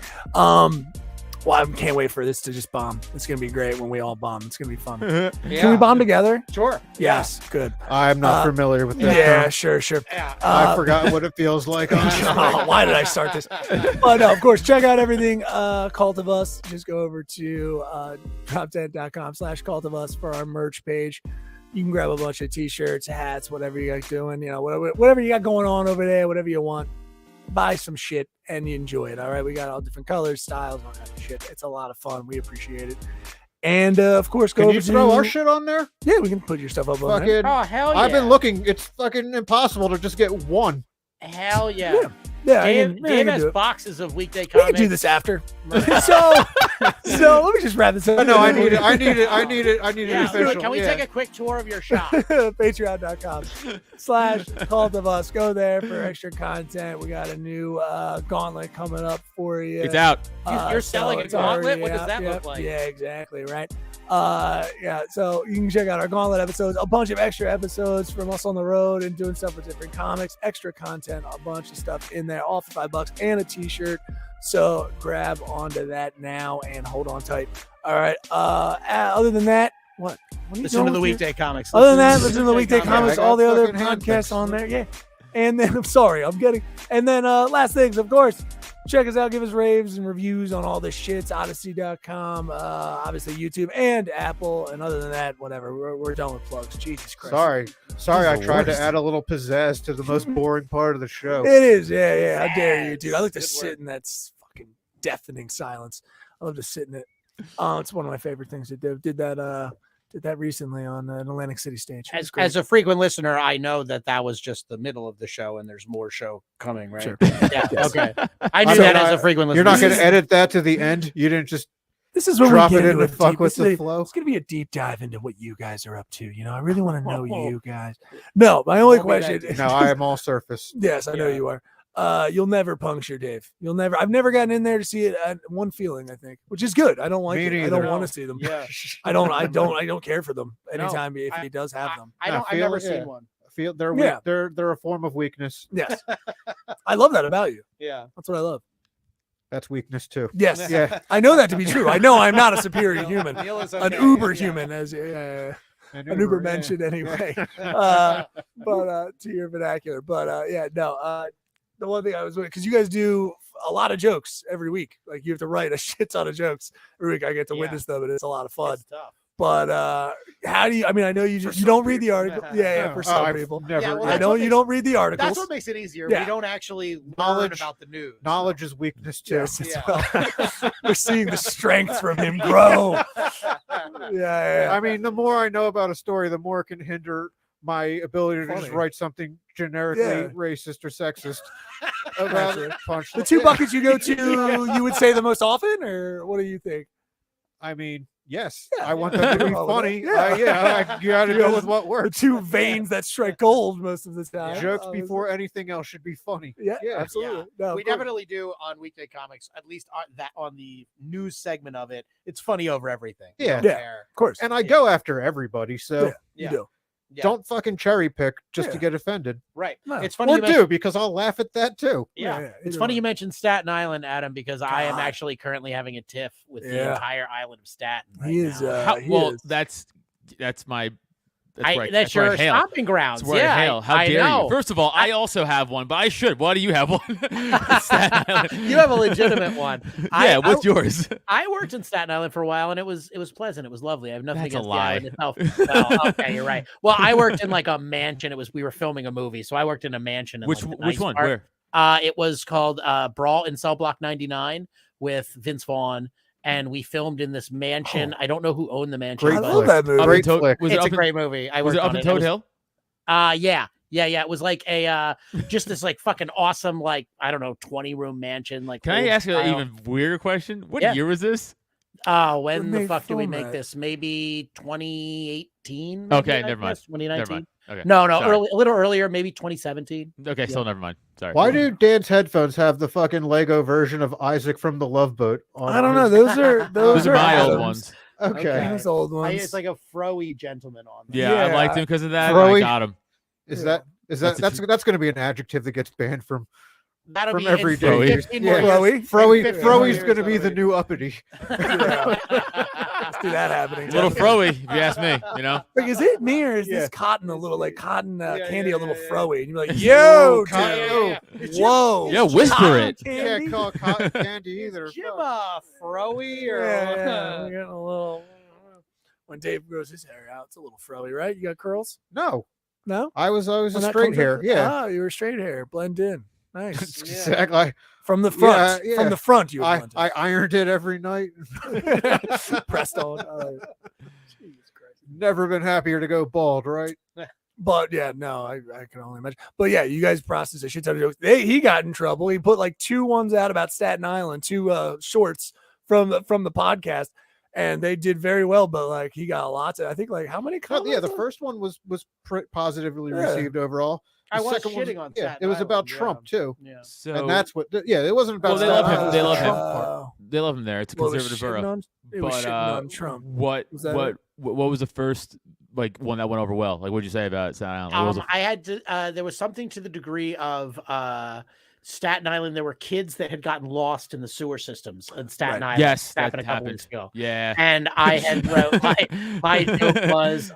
Well, I can't wait for this to just bomb. It's gonna be great when we all bomb. It's gonna be fun. Can we bomb together?
Sure.
Yes. Good.
I'm not familiar with that.
Yeah,
term.
sure.
Yeah.
I forgot what it feels like.
Oh, why did I start this? But no, of course, check out everything Cult of Us. Just go over to droptent.com/cult of us for our merch page. You can grab a bunch of t-shirts, hats, whatever you guys doing, whatever you got going on over there, whatever you want. Buy some shit and you enjoy it. All right, we got all different colors, styles, all kinds of shit. It's a lot of fun. We appreciate it. And of course, go
Can
over
you
to
throw our shit on there?
Yeah, we can put your stuff up on there.
Fucking,
Oh hell yeah!
I've been looking. It's fucking impossible to just get one.
Hell yeah!
Yeah,
Dave,
I
Dave
can
has
do it.
boxes of weekday
We can
comics.
do this after. so let me just wrap this up.
No, I need it
Yeah,
official.
can we take a quick tour of your shop?
Patreon.com/Cult of Us. Go there for extra content. We got a new gauntlet coming up for you.
It's out.
You're selling a
it's
gauntlet?
already
What does
out.
that
Yep.
look like?
Yeah, exactly. Right. So you can check out our gauntlet episodes, a bunch of extra episodes from us on the road and doing stuff with different comics, extra content, a bunch of stuff in there, all for $5 and a t-shirt. So grab onto that now and hold on tight. All right. Other than that, what are you
Listen
doing
to the
with your-
weekday comics.
Other than that, listen to the weekday comics,
I got
all the other
fucking hand
podcasts
pics.
on there. Yeah. And then I'm sorry, I'm getting. And then last things, of course, check us out, give us raves and reviews on all this shit. It's Odyssey.com, obviously YouTube and Apple. And other than that, whatever. We're done with plugs. Jesus Christ.
Sorry, I
the
tried
worst.
to add a little pizzazz to the most boring part of the show.
It is, yeah. How dare you, dude? I like to
Good
sit
work.
in that fucking deafening silence. I love to sit in it. It's one of my favorite things to do. Did that recently on an Atlantic City stage. It was great.
As a frequent listener, I know that was just the middle of the show, and there's more show coming, right?
Sure.
Yeah. Okay. I knew
I
that
mean,
as a frequent listener.
You're not going
This
to
is-
edit that to the end. You didn't just
This is when
drop
we
it
get
in
into
to
a
fuck
deep,
with
this is
the
a-
flow.
It's gonna be a deep dive into what you guys are up to. I really want to know you guys. No, my only
Won't be that
question.
No, I am all surface.
Yes, I know
Yeah.
you are. You'll never puncture Dave. I've never gotten in there to see it at one feeling, I think, which is good. I don't like
Me
it. I
neither.
don't want
No.
to see them.
Yeah.
I don't care for them
No,
anytime if
I-
he does have them.
I
No,
don't. I've
feel
never
it,
seen
yeah.
one.
Feel they're
Yeah.
they're a form of weakness.
Yes. I love that about you.
Yeah.
That's what I love.
That's weakness too.
Yes.
Yeah.
I know that to be true. I know I'm not a superior human.
Neil is
An
okay.
uber
Yeah.
human, as an Uber
yeah.
mentioned anyway. But to your vernacular. But the one thing I was because you guys do a lot of jokes every week. Like you have to write a shit ton of jokes every week. I get to
Yeah.
witness them, and it's a lot of fun.
It's tough.
But how do you? I mean, I know you don't read the article. Yeah, for
Oh,
some
I've
people.
Never,
Yeah, well,
I
that's
know
what
you
makes-
don't read the articles.
That's what makes it easier.
Yeah.
We don't actually learn
Knowledge-
about the news.
knowledge is weakness too.
Yes, as
Yeah.
well. We're seeing the strength from him grow. Yeah.
I mean, the more I know about a story, the more it can hinder my ability to just
Funny.
write something generically
Yeah.
racist or sexist about punch.
The two buckets you go to, you would say the most often, or what do you think?
I mean, yes,
Yeah.
I want them to be
Roll with
funny.
it. Yeah.
You got to go with what
The
works.
two veins that strike gold most of the time.
Jokes
Obviously.
before anything else should be funny.
Yeah,
Yeah.
absolutely. No,
We
of course.
definitely do on Weekday Comics, at least on the news segment of it. It's funny over everything. We
Yeah.
don't
Yeah.
care.
Of course.
And I go after everybody, so
Yeah.
Yeah.
You do.
Yeah.
don't fucking cherry pick just to
Yeah.
get offended.
Right.
No.
It's funny
Or
you
do
mentioned,
because I'll laugh at that too.
yeah.
either
It's funny
way.
you mentioned Staten Island, Adam, because I am
God.
actually currently having a tiff with the
Yeah.
entire island of Staten. Right
He is.
now.
He
Well,
is.
that's my.
That's
That's where
your
I hail.
stomping grounds.
That's where
yeah,
I hail. How
I
dare
know.
you? First of all, I also have one, but I should. Why do you have one? Staten Island.
You have a legitimate one.
Yeah, what's yours?
I worked in Staten Island for a while, and it was pleasant. It was lovely. I have nothing
That's a
against
lie.
the island itself. Well, okay, you're right. Well, I worked in like a mansion. We were filming a movie, so I worked in a mansion. In,
Which
like, the
which
nice
one?
part.
Where?
It was called Brawl in Cell Block 99 with Vince Vaughn, and we filmed in this mansion. I don't know who owned the mansion.
Great
I
but
love that movie.
Up
Great
in Toad-
flick.
Was it
it's a
up in-
great movie. I
Was
worked
it up
on
in
it.
Toad Hill?
Yeah. It was like a just this like fucking awesome, like, I don't know, 20-room mansion. Like,
Can I
old
ask you an
style.
even weirder question? What
Yeah.
year was this?
When
They
the fuck did we
film
make
that?
this? Maybe 2018.
Okay,
maybe, I
never mind.
guess, 2019.
Never mind. Okay.
No,
Sorry.
a little earlier, maybe 2017.
Okay, still never mind. Sorry.
Why do Dan's headphones have the fucking Lego version of Isaac from the Love Boat? On
I don't know.
his-
Those are
Those are my old
Adams.
ones.
Okay.
Okay.
Those old ones.
It's like a froey gentleman on them.
Yeah, I
Yeah.
liked him because of that.
Froey.
I got him.
Is
Yeah.
that's going to be an adjective that gets banned from
That'll
From
be
every
in
day.
15
Yeah.
more
Froey?
years.
Froey.
15
Froey's
more years,
going to be the
that'll
new uppity.
Let's do that happening.
A little froey, if you ask me. You know.
Like, is it me or is
Yeah.
this cotton a little like cotton
Yeah,
candy
yeah,
a little
yeah, yeah.
froey? And you're like, yo,
Cotton-
dude.
Yeah.
Whoa.
Yeah, whisper
Cotton
it.
You
candy?
can't call it cotton candy either.
Jim Froey or
Yeah, we're getting a little. When Dave grows his hair out, it's a little froey, right? You got curls?
No,
No?
I was
When
a
that
straight
comes
hair.
up-
Yeah.
Oh, you were straight hair. Blend in. Nice.
Exactly.
From the front.
Yeah,
From
yeah.
the front, you were
I
blended.
ironed it every night.
Pressed on. Jesus Christ.
Never been happier to go bald, right?
But yeah, no, I can only imagine. But yeah, you guys processed a shit ton of jokes. He got in trouble. He put like 2 ones out about Staten Island, 2 shorts from the podcast, and they did very well. But like he got lots of, I think like how many comments?
Yeah, the first one was positively received overall.
I
The
was
second
shitting
one,
on
yeah,
Staten
it was about
Island,
Trump too,
Yeah.
So
and that's what. Yeah, it wasn't about.
Well, they love
Staten
him.
Island,
They
it was
love
the
him.
Trump part.
They love him there. It's a
Well, it was
conservative
shitting
borough.
on- It was
But
shitting on Trump.
what
Was that
what was the first like one that went over well? Like, what'd you say about Staten Island? What was the-
I had to. There was something to the degree of Staten Island. There were kids that had gotten lost in the sewer systems in Staten Island.
Yes,
happened
that
a couple
happened.
weeks ago.
Yeah.
And I had wrote my joke was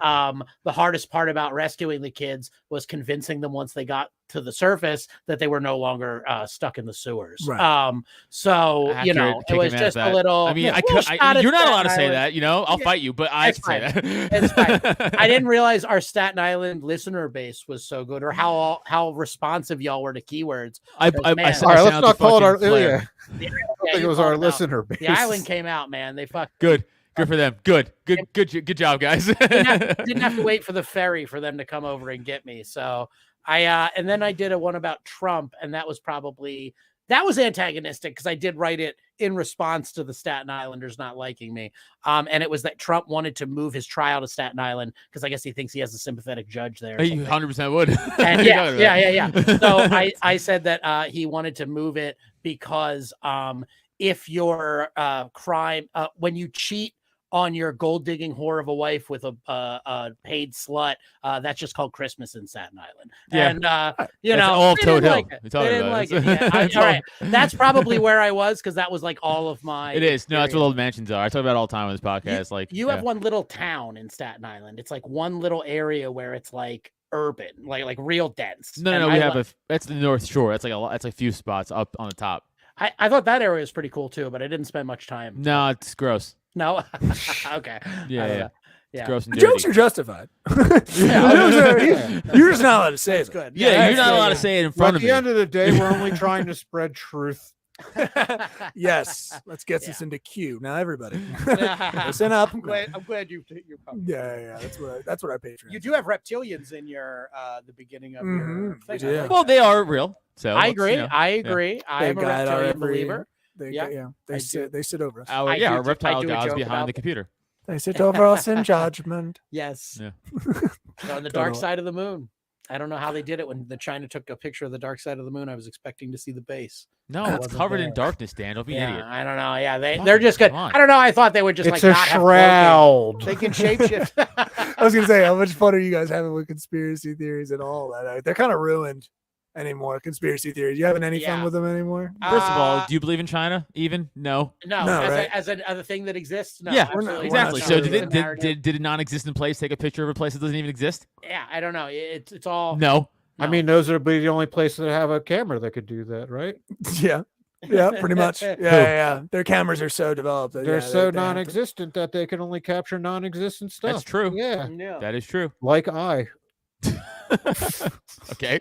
the hardest part about rescuing the kids was convincing them once they got to the surface that they were no longer stuck in the sewers.
Right.
So
Accurate,
you know, it
kicking
was
ass
just
that.
a little.
I mean, I
little
could.
shot at
You're not
Staten
allowed to say
Island.
that. You know, I'll
Yeah,
fight you, but I
it's
can say that.
It's fine. I didn't realize our Staten Island listener base was so good, or how responsive y'all were to keywords.
I
Man.
All right, let's
sound
not
the
call it our.
fucking flare.
Yeah,
Yeah,
I think
you
it was
called
our
it out.
listener base.
The island came out, man. They fucked.
Good for them. Good job, guys.
Didn't have to wait for the ferry for them to come over and get me. So and then I did a one about Trump, and that was antagonistic because I did write it in response to the Staten Islanders not liking me. And it was that Trump wanted to move his trial to Staten Island because I guess he thinks he has a sympathetic judge there.
You 100% would.
And yeah. So I said that he wanted to move it because if your crime, when you cheat on your gold digging whore of a wife with a paid slut, that's just called Christmas in Staten Island.
Yeah.
And you
That's
know,
all
they
Toad
didn't
Hill.
like it.
You're
They
talking
didn't
about
like
it.
it. Yeah, all right, that's probably where I was because that was like all of my.
It is. No, that's what
experience.
all the mansions are. I talk about it all the time on this podcast.
You have one little town in Staten Island. It's like one little area where it's like urban, like real dense.
No.
And
We
I
have that's the North Shore. That's like that's like a few spots up on the top.
I thought that area was pretty cool too, but I didn't spend much time.
No, it's gross.
No. Okay.
Yeah.
Yeah.
It's gross and
The
dirty.
jokes are justified.
Yeah.
You're just not allowed to say
That's
that.
good.
Yeah, you're not allowed to say it in
At
front of
the
me.
end of the day, we're only trying to spread truth.
Yes, let's get this into Q now. Everybody, listen up.
I'm glad you're coming.
Yeah. That's what I pay for.
You do have reptilians in your the beginning of your thing.
do.
I like
Well,
that.
they are real. So
I
let's,
agree.
you know,
I agree. I'm a
guide our
reptilian
every-
believer.
They,
Yeah,
they sit over us.
our
I
our
do
reptile
a
gods
joke
behind
about
the computer.
They sit over us in judgment.
Yes.
Yeah.
On the
Don't
dark
know.
side of the moon. I don't know how they did it when the China took a picture of the dark side of the moon. I was expecting to see the base.
No,
It
it's
wasn't
covered in
there.
darkness, Dan. Don't be an idiot.
I don't know. Yeah, they're
Fucking
just good.
come on.
I don't know. I thought they would just
It's
like
a
not have
shroud.
cloaking. They can shapeshift.
I was gonna say, how much fun are you guys having with conspiracy theories and all that? They're kind of ruined anymore. Conspiracy theories. You having any fun
Yeah.
with them anymore?
First of all,
Uh,
do you believe in China? Even no.
No,
No, right?
as a thing that exists. No,
Yeah,
we're not-
absolutely
Exactly.
not
So
sure.
did
It's
it
a narrative.
did a non-existent place take a picture of a place that doesn't even exist?
Yeah, I don't know. It's all.
No.
I mean, those are the only places that have a camera that could do that, right?
Yeah, pretty much. Yeah. Their cameras are so developed. That,
They're
yeah,
so
they have to-
non-existent that they can only capture non-existent stuff.
That's true.
Yeah,
Yeah.
That is true.
like I.
Okay.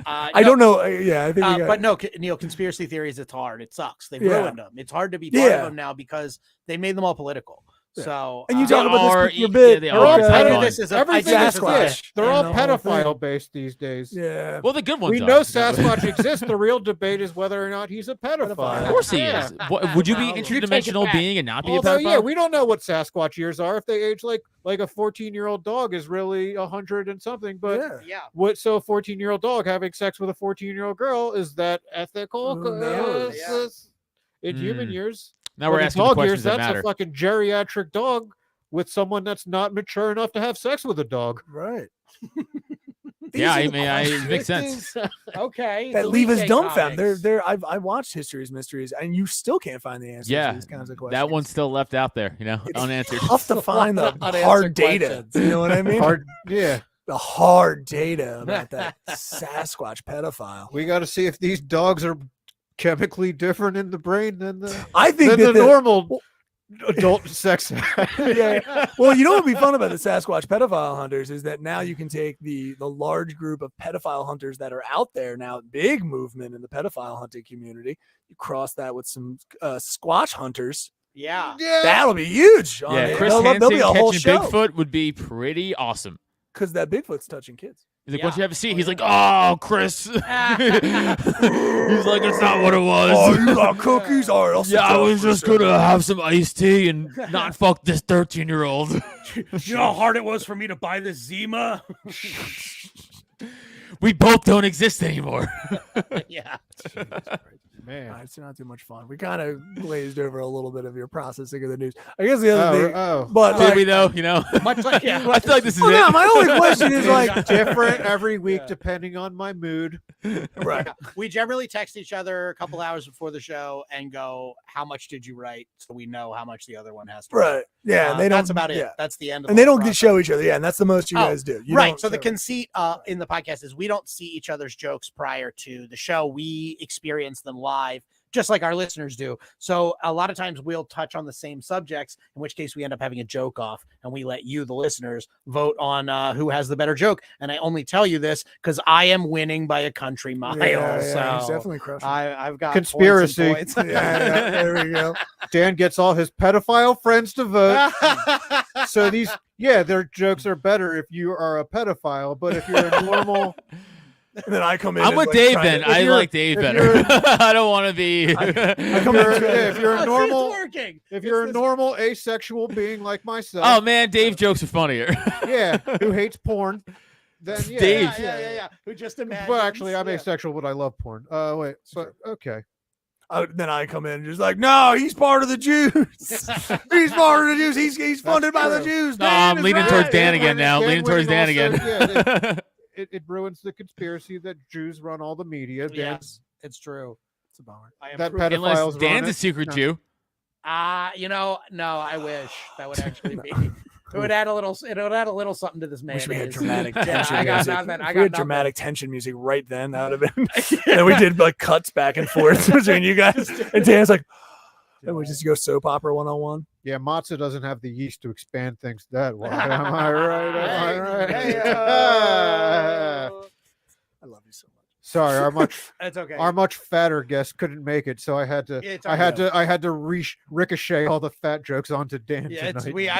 I don't know. Yeah, I think. we got-
But no, Neil, conspiracy theories, it's hard. It sucks. They've
Yeah.
ruined them. It's hard to be part
Yeah.
of them now because they made them all political. So,
and you
They
talk about
are-
this with your
yeah,
bit.
they
They're all
are.
okay?
Everything-
pedo-
this is a- I
everything
do
is
this with
Sasquatch.
this.
They're
and
all
the whole thing.
pedophile based these days.
Yeah.
Well, the good ones
We
are.
know Sasquatch exists. The real debate is whether or not he's a pedophile.
Of course he
Yeah.
is. Would you be
You take it
interdimensional
back.
being and not be a
Although,
pedophile?
yeah, we don't know what Sasquatch years are. If they age like a 14-year-old dog is really 100 and something, but
Yeah.
Yeah.
what? So a 14-year-old dog having sex with a 14-year-old girl, is that ethical?
Who knows?
In human years,
now we're
but in
asking the
dog
questions
years,
that
that's
matter.
a fucking geriatric dog with someone that's not mature enough to have sex with a dog.
Right.
Yeah, I
These
mean, it makes sense.
Okay.
that
the
leave us
weekday
dumbfounded.
comics.
I watched History's Mysteries, and you still can't find the answers
Yeah,
to these kinds of questions.
That one's still left out there,
It's
unanswered.
tough to find the
Unanswered
hard data.
questions.
You know what I mean?
Hard, yeah.
The hard data about that Sasquatch pedophile.
We got to see if these dogs are chemically different in the brain than the
I think
than
that
the normal adult sex.
yeah. Well, you know what would be fun about the Sasquatch pedophile hunters is that now you can take the large group of pedophile hunters that are out there now, big movement in the pedophile hunting community. You cross that with some Squatch hunters.
Yeah.
That'll be huge.
Yeah, Chris
there'll be
Hansen
a whole
catching
show
Bigfoot would be pretty awesome.
because that Bigfoot's touching kids.
He's like, once you have a seat, he's like, oh, Chris. He's like, it's not what it was.
Oh, you got cookies? All right,
yeah, I was just going to have some iced tea and not fuck this 13-year-old.
You know how hard it was for me to buy this Zima?
We both don't exist anymore.
Yeah.
Man,
it's not too much fun. We kind of glazed over a little bit of your processing of the news. I guess the other thing, but
did we though? You know,
much like
I feel like this is it.
No, my only question is like
different every week depending on my mood.
Right.
We generally text each other a couple hours before the show and go, "How much did you write?" So we know how much the other one has to.
Right. Yeah. And they don't.
That's about it.
Yeah.
That's the end of.
And they don't get show each other. Yeah, and that's the most you guys do. You
right. So the conceit in the podcast is we don't see each other's jokes prior to the show. We experience them live, just like our listeners do. So a lot of times we'll touch on the same subjects, in which case we end up having a joke off, and we let you, the listeners, vote on who has the better joke. And I only tell you this because I am winning by a country mile.
Yeah,
so
he's definitely crushing.
I've got
conspiracy.
points and points.
Yeah, there we go.
Dan gets all his pedophile friends to vote. So their jokes are better if you are a pedophile, but if you're a normal.
And then I come in.
I'm with Dave then. I like Dave better. I don't want to be.
If you're a normal,
working.
if you're a normal asexual being like myself.
Oh man, Dave's jokes are funnier.
Yeah, who hates porn. Then yeah,
Dave.
Yeah. Who just imagines.
Well, actually, I'm asexual, but I love porn. Wait. So okay.
Then I come in and just like, no, he's part of the Jews. He's part of the Jews. He's funded by the Jews.
No, I'm leaning towards Dan again now.
Dan
Leaning towards Dan again.
Yeah, it ruins the conspiracy that Jews run all the media.
Yes, it's true.
It's a bummer.
That
pedophiles.
Unless Dan's a secret Jew.
No, I wish that would actually be. It would add a little. It would add a little something to this man.
Wish we had dramatic tension.
I got
music.
nothing.
If we had dramatic tension music right then, that would have been. And we did like cuts back and forth between you guys. And Dan's like, and we just go soap opera 101.
Yeah, matzah doesn't have the yeast to expand things that way. Am I right? Am I right?
I love you so much.
Sorry,
That's okay.
our much fatter guest couldn't make it, so I had to ricochet all the fat jokes onto Dan.
Yeah,
tonight.
I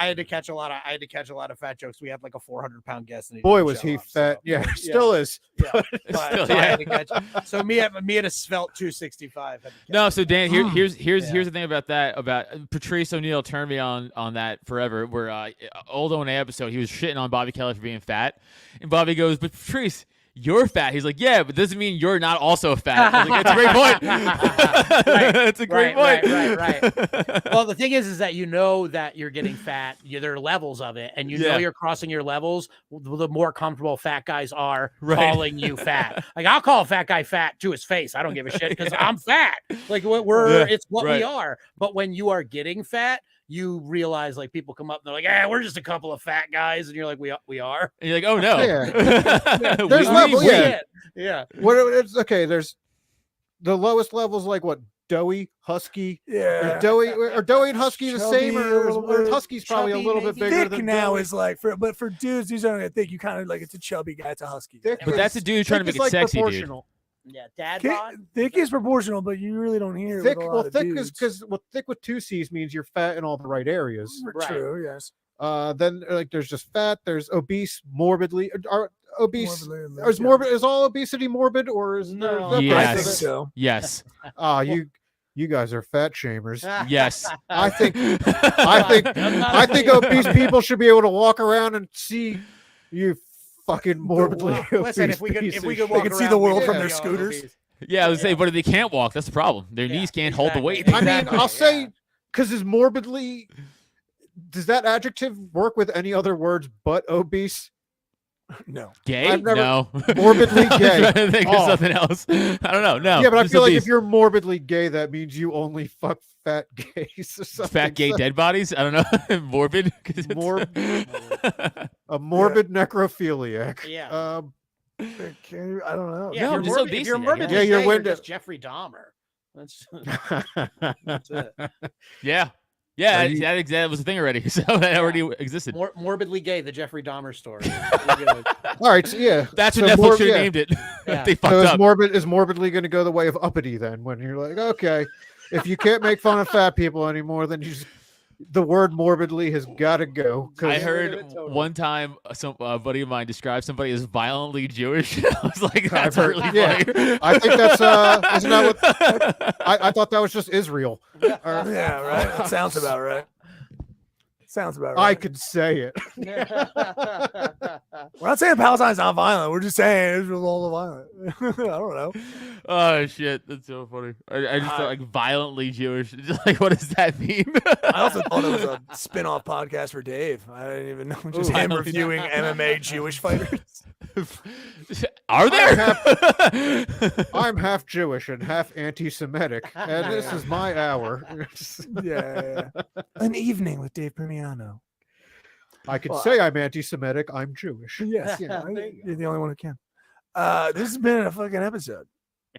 had to catch a lot of fat jokes. We had like a 400-pound guest. And
Boy, was he fat! Yeah, still is.
Yeah. But I had to catch. So me at a svelte 265.
No, so Dan, here's the thing about that. About Patrice O'Neill turned me on that forever. Where old O&A episode, he was shitting on Bobby Kelly for being fat, and Bobby goes, "But Patrice, you're fat." He's like, "Yeah, but doesn't mean you're not also fat." I was like, that's a great point. That's a great point.
Right. Well, the thing is that you know that you're getting fat. There are levels of it, and you know you're crossing your levels. The more comfortable fat guys are calling you fat. Like I'll call a fat guy fat to his face. I don't give a shit because I'm fat. Like it's what we are. But when you are getting fat, you realize like people come up and they're like, "Yeah, we're just a couple of fat guys," and you're like, "We are."
And you're like, "Oh no."
Yeah. There's levels.
Yeah.
What it's okay. There's the lowest levels like what? Doughy, husky,
Yeah.
Or doughy and husky the same, or husky's probably a little bit bigger
Thick
than
now
doughy.
is like for dudes who's only thick, you kind of like it's a chubby guy, it's a husky.
Thick
But that's a dude trying to make it
like
sexy, dude.
proportional.
Yeah, dad bod.
Thick is proportional, but you really don't hear
Thick,
it with a lot
well,
of
thick
dudes.
is because thick with two C's means you're fat in all the right areas.
Right.
True, yes.
Then like there's just fat. There's obese, morbidly. Are obese?
Morbidly,
Is morbid? Is all obesity morbid, or is there?
No.
Yes.
I think so.
Yes.
You guys are fat shamers.
Yes.
I think obese people should be able to walk around and see you fucking morbidly obese.
Listen, if we could
They
walk
can see
around,
the world
we'd
from
be
their
all
scooters.
obese.
Yeah, I was saying, but if they can't walk, that's the problem. Their knees can't hold the weight.
I mean, I'll say because is morbidly. Does that adjective work with any other words but obese?
No.
Gay?
I've never-
No.
Morbidly gay.
I think of something else. I don't know. No.
Yeah, but I
just
feel like
obese.
if you're morbidly gay, that means you only fuck fat gays or something.
Fat gay dead bodies? I don't know. Morbid?
A morbid necrophiliac.
Yeah.
I don't know.
Yeah,
No,
if
just
you're
obesity,
if you're
I guess.
morbidly
Yeah, you're
gay,
window-
just Jeffrey Dahmer. That's it.
Yeah. Yeah,
Are you-
that was a thing already. So that already existed.
Morbidly gay, the Jeffrey Dahmer story.
All right, so yeah.
That's
so
what Netflix should have
yeah.
named it.
Yeah.
They fucked
So
up.
is morbidly going to go the way of uppity then? When you're like, okay, if you can't make fun of fat people anymore, then the word morbidly has got to go.
I heard one time some buddy of mine described somebody as violently Jewish. I was like, that's really funny.
I think that's isn't that what I thought that was just Israel.
Yeah, right. That sounds about right. Sounds about right.
I could say it.
We're not saying Palestine's not violent. We're just saying Israel's all violent. I don't know.
Oh shit, that's so funny. I just felt like violently Jewish. Just like, what does that mean?
I also thought it was a spin-off podcast for Dave. I didn't even know. Just him reviewing MMA Jewish fighters.
Are there?
I'm half Jewish and half anti-Semitic, and this is my hour.
Yeah. An evening with Dave Primiano.
I could say I'm anti-Semitic. I'm Jewish.
Yes, you're the only one who can. This has been a fucking episode.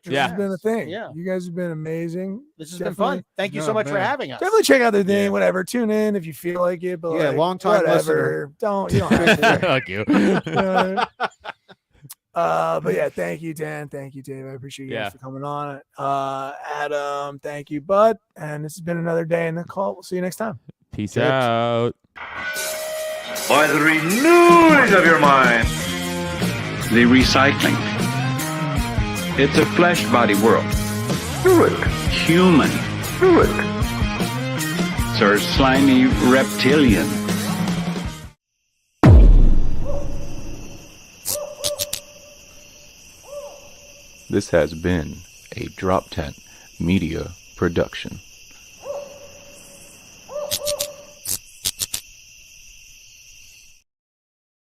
This
Yeah.
has been a thing.
Yeah.
You guys have been amazing.
This has been fun. Thank you so much for having us.
Definitely check out their thing. Whatever. Tune in if you feel like it. But
yeah,
like,
long time
whatever.
listener.
You don't have to.
Fuck you.
But yeah, thank you, Dan. Thank you, Dave. I appreciate you guys for coming on. Adam, thank you, Bud. And this has been another day in the cult. We'll see you next time.
Peace out.
By the renewing of your mind.
The recycling. It's a flesh body world.
Do it.
Human.
Do it.
Sir slimy reptilian.
This has been a Drop Tent Media production.